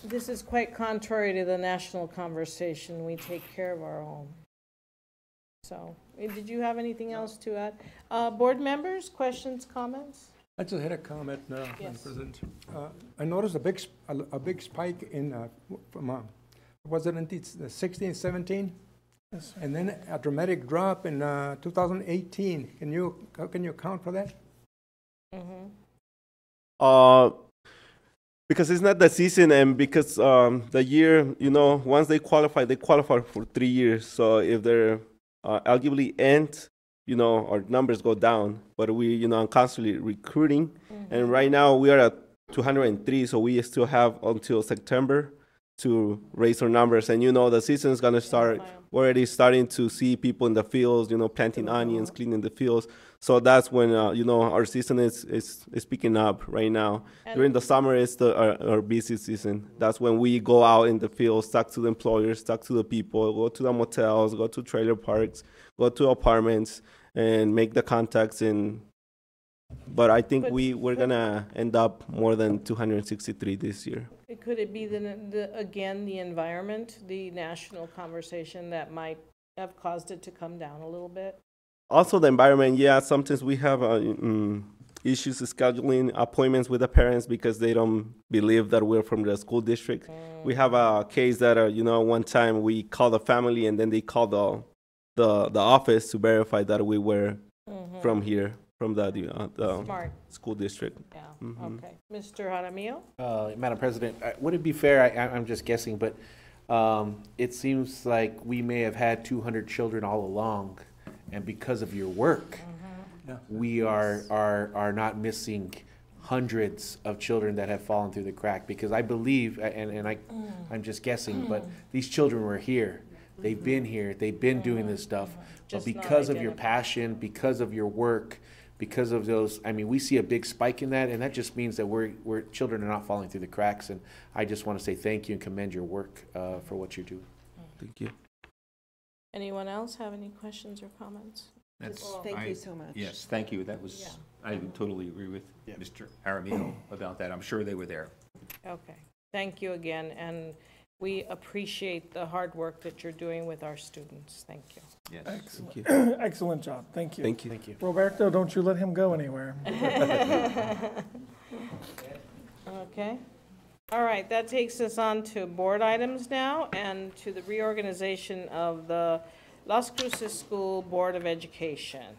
This is quite contrary to the national conversation. We take care of our own. So, did you have anything else to add? Board members, questions, comments? I just had a comment, Madam Yes. President. I noticed a big spike in, from, was it in 16, 17? Yes. And then a dramatic drop in 2018. How can you account for that? Because it's not the season, and because the year, once they qualify for 3 years. So if they're arguably end, our numbers go down. But we, are constantly recruiting. And right now we are at 203, so we still have until September to raise our numbers. And the season is gonna start. We're already starting to see people in the fields, planting onions, cleaning the fields. So that's when our season is picking up right now. During the summer is our busy season. That's when we go out in the fields, talk to the employers, talk to the people, go to the motels, go to trailer parks, go to apartments, and make the contacts. But I think we're gonna end up more than 263 this year. Could it be again the environment, the national conversation that might have caused it to come down a little bit? Also the environment, yeah. Sometimes we have issues scheduling appointments with the parents because they don't believe that we're from the school district. We have a case that one time we called the family and then they called the office to verify that we were from here, from the school district. Yeah. Okay, Mr. Jaramillo. Madam President, would it be fair? I'm just guessing, but it seems like we may have had 200 children all along, and because of your work, we are not missing hundreds of children that have fallen through the crack. Because I believe, and I'm just guessing, but these children were here. They've been here. They've been doing this stuff. But because of your passion, because of your work, because of those, we see a big spike in that, and that just means that we're children are not falling through the cracks. And I just want to say thank you and commend your work for what you're doing. Thank you. Anyone else have any questions or comments? Thank you so much. Yes, thank you. That was, I totally agree with Mr. Jaramillo about that. I'm sure they were there. Okay, thank you again, and we appreciate the hard work that you're doing with our students. Thank you. Yes. Excellent. Excellent job. Thank you. Thank you. Thank you. Roberto, don't you let him go anywhere. Okay. All right, that takes us on to board items now and to the reorganization of the Las Cruces School Board of Education.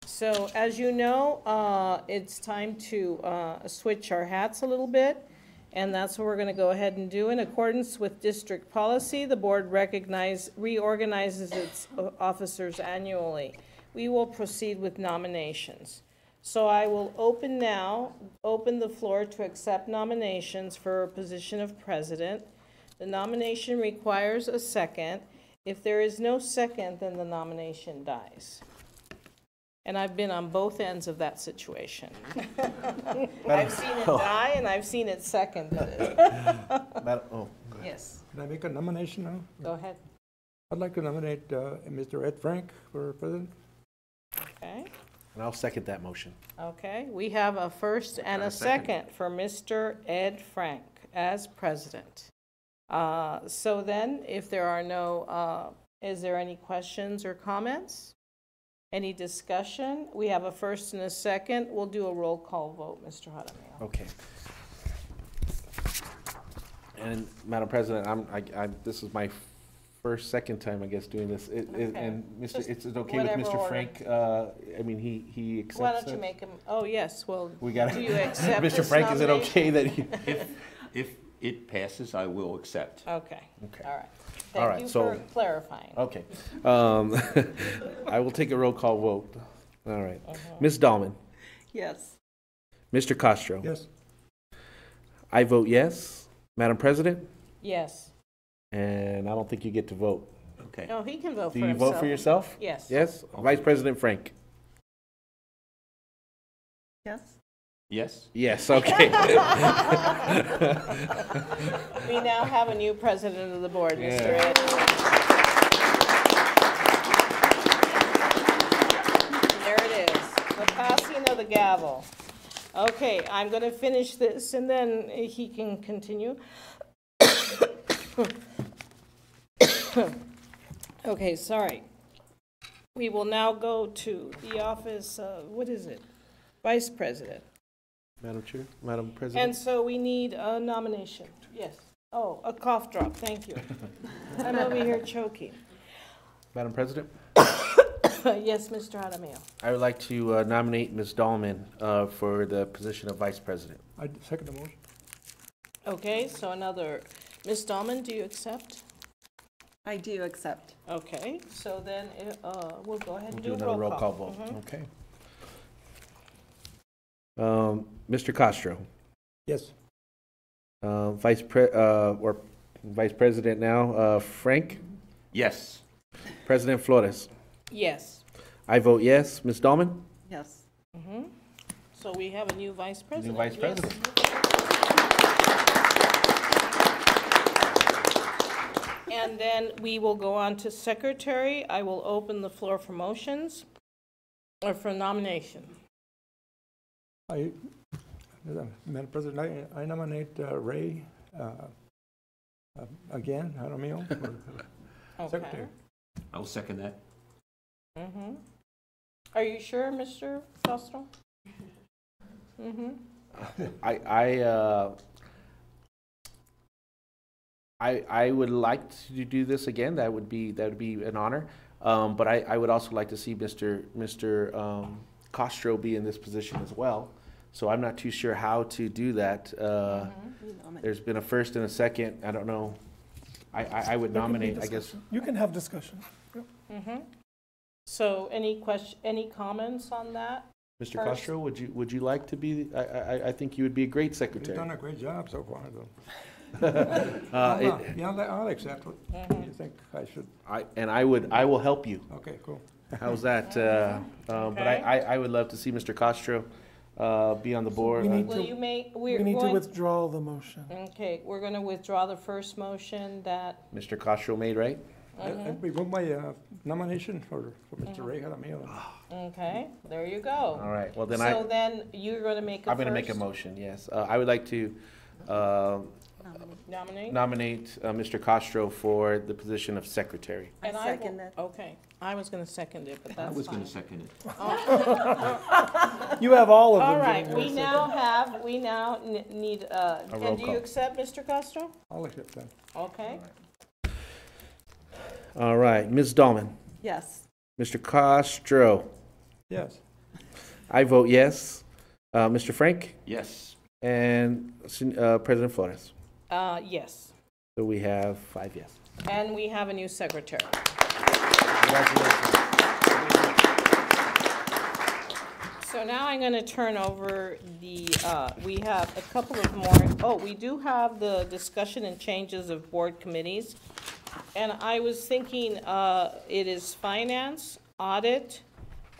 So as you know, it's time to switch our hats a little bit, and that's what we're going to go ahead and do. In accordance with district policy, the board reorganizes its officers annually. We will proceed with nominations. So I will open the floor to accept nominations for a position of president. The nomination requires a second. If there is no second, then the nomination dies. And I've been on both ends of that situation. I've seen it die and I've seen it seconded. Yes. Can I make a nomination now? Go ahead. I'd like to nominate Mr. Ed Frank for president. Okay. And I'll second that motion. Okay, we have a first and a second for Mr. Ed Frank as president. So then, if there are no, is there any questions or comments? Any discussion? We have a first and a second. We'll do a roll call vote, Mr. Jaramillo. Okay. And Madam President, this is my second time, I guess, doing this. And Mr. It's okay with Mr. Frank? He accepts. Why don't you make him? Oh yes. Well, we got. Do you accept Mr. Frank? Is it okay that if it passes, I will accept. Okay. Okay. All right. Thank you for clarifying. Okay. I will take a roll call vote. All right. Ms. Dahlman. Yes. Mr. Castro. Yes. I vote yes. Madam President. Yes. And I don't think you get to vote. Okay. No, he can vote Do for you himself. vote for yourself? Yes. Yes? Vice President Frank. Yes? Yes? Yes, okay. We now have a new president of the board, Mr. Yeah. Ed. There it is, the passing of the gavel. Okay, I'm going to finish this, and then he can continue. Okay, sorry. We will now go to the office of, what is it? Vice President. Madam Chair, Madam President. And so we need a nomination. Yes. Oh, a cough drop, thank you. I'm over here choking. Madam President, Yes, Mr. Jaramillo. I would like to nominate Ms. Dahlman for the position of Vice President. I second the motion. Okay, so another, Ms. Dahlman, do you accept? I do accept. Okay, so then we'll go ahead and We'll do do a another roll call vote. Mhm. Okay. Mr. Castro, Yes. Vice President now, Frank, Yes. President Flores. Yes. I vote yes. Ms. Dahlman? Yes. Mhm. So we have a new vice president. Vice Yes. President. And then we will go on to secretary. I will open the floor for motions or for nomination. Madam President, I nominate Ray again, Jaramillo, for Okay. secretary. I will second that. Mhm. Are you sure, Mr. Castro? Mhm. I would like to do this again. That would be an honor. But I would also like to see Mr. Castro be in this position as well. So I'm not too sure how to do that. There's been a first and a second. I don't know. I would There can be nominate, I guess. discussion. You can have discussion. Yep. Mhm. So any comments on that? Mr. First. Castro, would you like to be? I think you would be a great He's secretary. done a great job so far, though. It- Yeah, I'll accept what you think I should. I will help you. Okay, cool. How's that? But I would love to see Mr. Castro be on the board. We need Will you make, we're We need to going, withdraw the motion. okay, we're going to withdraw the first motion that, Mr. Castro made, right? I revoke my nomination for Mr. Ray Jaramillo. okay, there you go. All right, well then So then you're going to make a I'm going to make a first motion, yes. I would like to nominate? nominate Mr. Castro for the position of secretary. And I second that. Okay, I was going to second it, but that's fine. I was going to second it. You have all of them. All right, Jimmy. we now need, roll and do you call. accept, Mr. Castro? I'll accept that. Okay. All right, Ms. Dahlman, Yes. Mr. Castro, Yes. I vote yes. Mr. Frank Yes. and President Flores. Yes. So we have 5 yes. And we have a new secretary. Congratulations. So now I'm going to turn over the, we have a couple of more, we do have the discussion and changes of board committees. And I was thinking, it is finance, audit,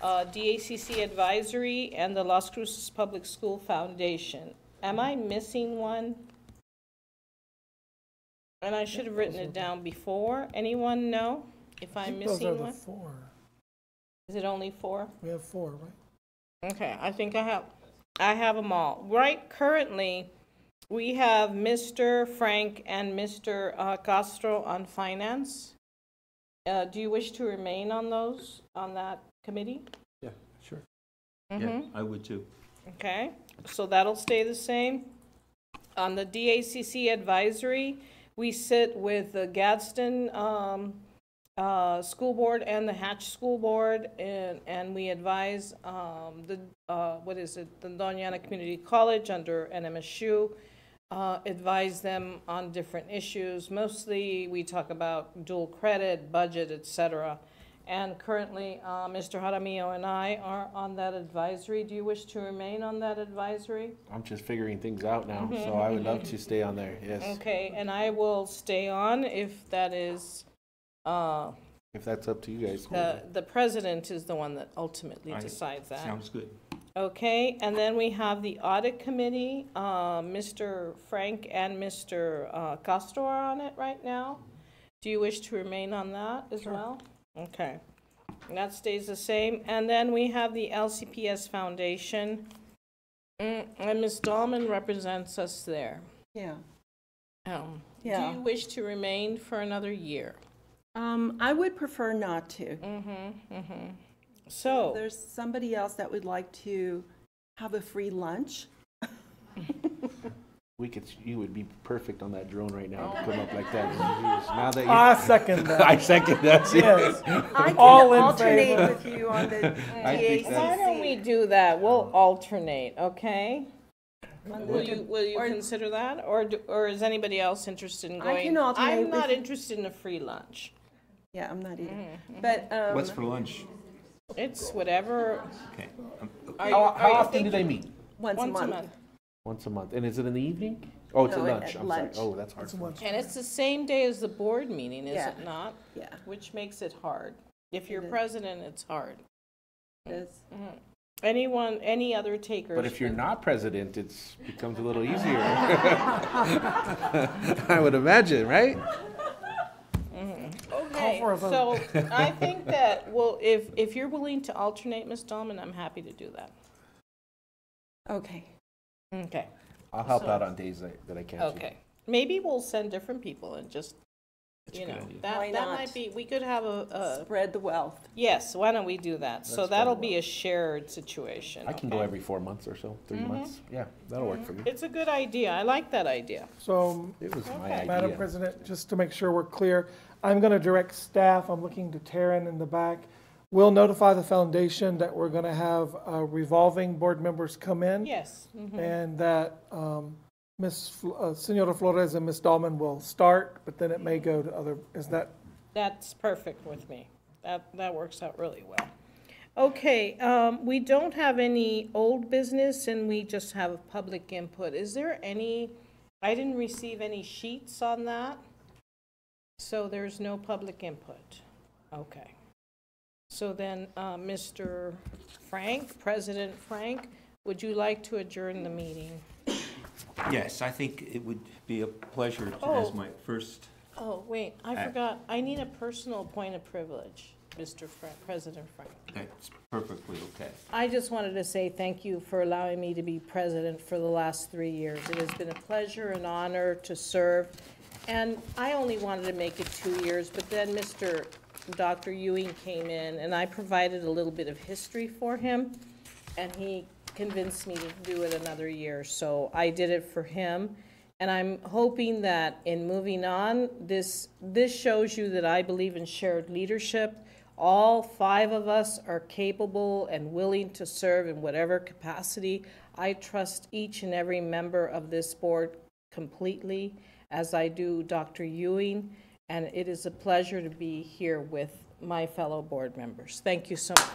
DACC advisory, and the Las Cruces Public School Foundation. Am I missing one? And I should have written it down before. Anyone know if I'm Those are missing the one? 4. Is it only 4? We have 4, right? Okay, I think I have them all. Right, currently, we have Mr. Frank and Mr. Castro on finance. Do you wish to remain on that committee? Yeah, sure. Yeah, I would too. Okay, so that'll stay the same. On the DACC advisory, we sit with the Gadsden School Board and the Hatch School Board, and we advise the Doña Ana Community College under NMSU, advise them on different issues. Mostly, we talk about dual credit, budget, etc. And currently, Mr. Jaramillo and I are on that advisory. Do you wish to remain on that advisory? I'm just figuring things out now, so I would love to stay on there, yes. Okay, and I will stay on if that is, If that's up to you guys. the president is the one that ultimately decides that. Sounds good. Okay, and then we have the audit committee. Mr. Frank and Mr. Castro are on it right now. Do you wish to remain on that as well? Okay, and that stays the same. And then we have the LCPS Foundation, and Ms. Dahlman represents us there. Yeah. Do Yeah. you wish to remain for another year? I would prefer not to. So if there's somebody else that would like to have a free lunch. You would be perfect on that drone right now to come up like that. Now that I second that. I second that. Yes. I can All in alternate favor. with you on the Why don't we do that? We'll alternate, okay? Will you consider that, or is anybody else interested in going? I can alternate I'm not with- interested in a free lunch. Yeah, I'm not either. But What's for lunch? It's whatever. Okay. How often do they meet? Once a month. Once a month. And is it in the evening? Oh, it's No, at at lunch. I'm lunch. sorry. Oh, that's hard. And it's the same day as the board meeting, is Yeah. it not? Yeah. Which makes it hard. If you're It is. president, it's hard. It is. Any other takers? But if you're not president, it becomes a little easier. I would imagine, right? Okay, for a vote. so I think that, well, if you're willing to alternate, Ms. Dahlman, I'm happy to do that. Okay. Okay. I'll help So- out on days that I can't. Okay. Maybe we'll send different people and just, you know, Why that not? might be, we could have a, Spread the wealth. yes, why don't we do that? So Let's that'll spread be a shared situation. I can go okay? every 4 months or so, 3 months. Yeah, that'll work for me. It's a good idea. I like that idea. So, It was my Okay. idea. Madam President, just to make sure we're clear, I'm going to direct staff, I'm looking to Taryn in the back. We'll notify the foundation that we're going to have revolving board members come in. Yes. And that Senora Flores and Ms. Dahlman will start, but then it may go to other, is that? That's perfect with me. That works out really well. Okay, we don't have any old business and we just have public input. Is there any, I didn't receive any sheets on that, so there's no public input. Okay. So then, Mr. Frank, President Frank, would you like to adjourn the meeting? Yes, I think it would be a pleasure to, Oh. as my first. Oh, wait, I forgot. I need a personal point of privilege, Mr. President Frank. That's perfectly okay. I just wanted to say thank you for allowing me to be president for the last 3 years. It has been a pleasure and honor to serve. And I only wanted to make it 2 years, but then Dr. Ewing came in and I provided a little bit of history for him. And he convinced me to do it another year, so I did it for him. And I'm hoping that in moving on, this shows you that I believe in shared leadership. All 5 of us are capable and willing to serve in whatever capacity. I trust each and every member of this board completely, as I do Dr. Ewing, and it is a pleasure to be here with my fellow board members. Thank you so much.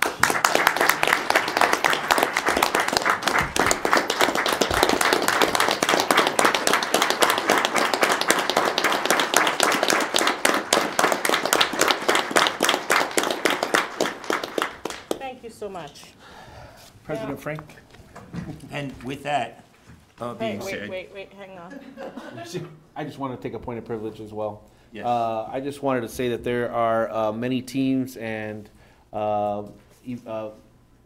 Thank you so much. President Frank? And with that being said. Wait, hang on. I just want to take a point of privilege as well. Yes. I just wanted to say that there are many teams and not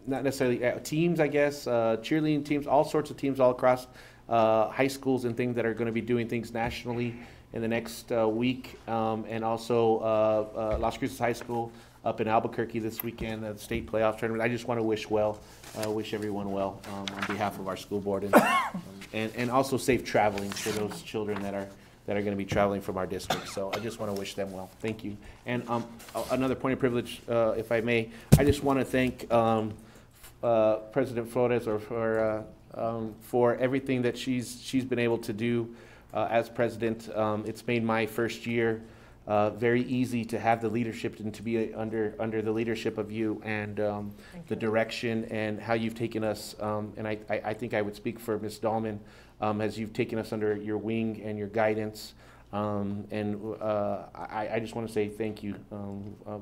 necessarily teams, I guess, cheerleading teams, all sorts of teams all across high schools and things that are going to be doing things nationally in the next week. And also Las Cruces High School up in Albuquerque this weekend, the state playoff tournament. I just want to wish everyone well on behalf of our school board, and also safe traveling for those children that are going to be traveling from our district. So I just want to wish them well. Thank you. And another point of privilege, if I may, I just want to thank President Flores for everything that she's been able to do as president. It's made my first year very easy to have the leadership and to be under the leadership of you and the direction and how you've taken us. And I think I would speak for Ms. Dahlman as you've taken us under your wing and your guidance. I just want to say thank you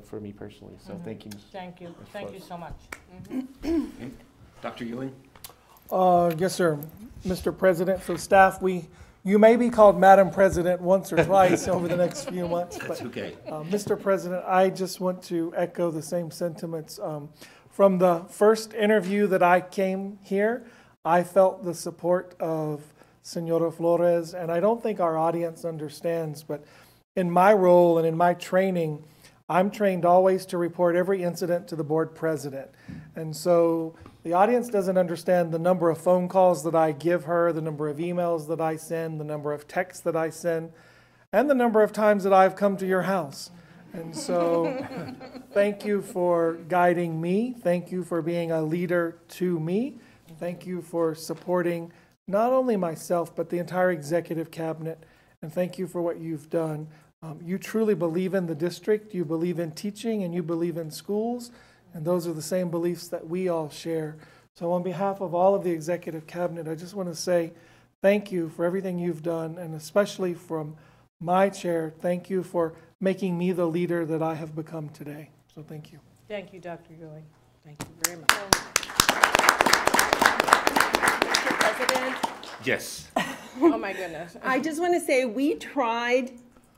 for me personally. So thank you. Thank you. Thank you so much. Dr. Ewing? Yes, sir, Mr. President. So staff, you may be called Madam President once or twice over the next few months. That's okay. Mr. President, I just want to echo the same sentiments. From the first interview that I came here, I felt the support of Senora Flores, and I don't think our audience understands, but in my role and in my training, I'm trained always to report every incident to the board president. And so the audience doesn't understand the number of phone calls that I give her, the number of emails that I send, the number of texts that I send, and the number of times that I've come to your house. And so thank you for guiding me. Thank you for being a leader to me. Thank you for supporting not only myself, but the entire executive cabinet. And thank you for what you've done. You truly believe in the district, you believe in teaching, and you believe in schools. And those are the same beliefs that we all share. So on behalf of all of the executive cabinet, I just want to say thank you for everything you've done, and especially from my chair, thank you for making me the leader that I have become today. So thank you. Thank you, Dr. Ewing. Thank you very much. Mr. President? Yes. Oh, my goodness. I just want to say we tried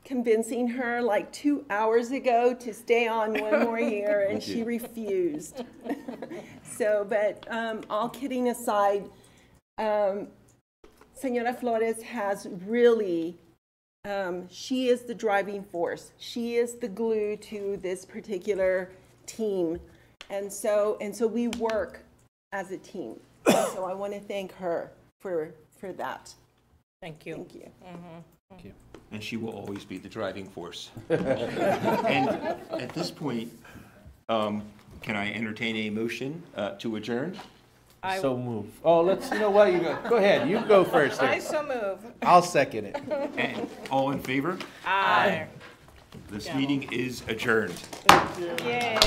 convincing her like 2 hours ago to stay on one more year, and she refused. So, but all kidding aside, Senora Flores has really, she is the driving force. She is the glue to this particular team. And so we work as a team. And so I want to thank her for that. Thank you. Thank you. Mm-hmm. Thank you. And she will always be the driving force. And at this point, can I entertain a motion to adjourn? So move. Oh, you know what, go ahead, you go first there. I so move. I'll second it. And all in favor? Aye. This meeting is adjourned. Yay.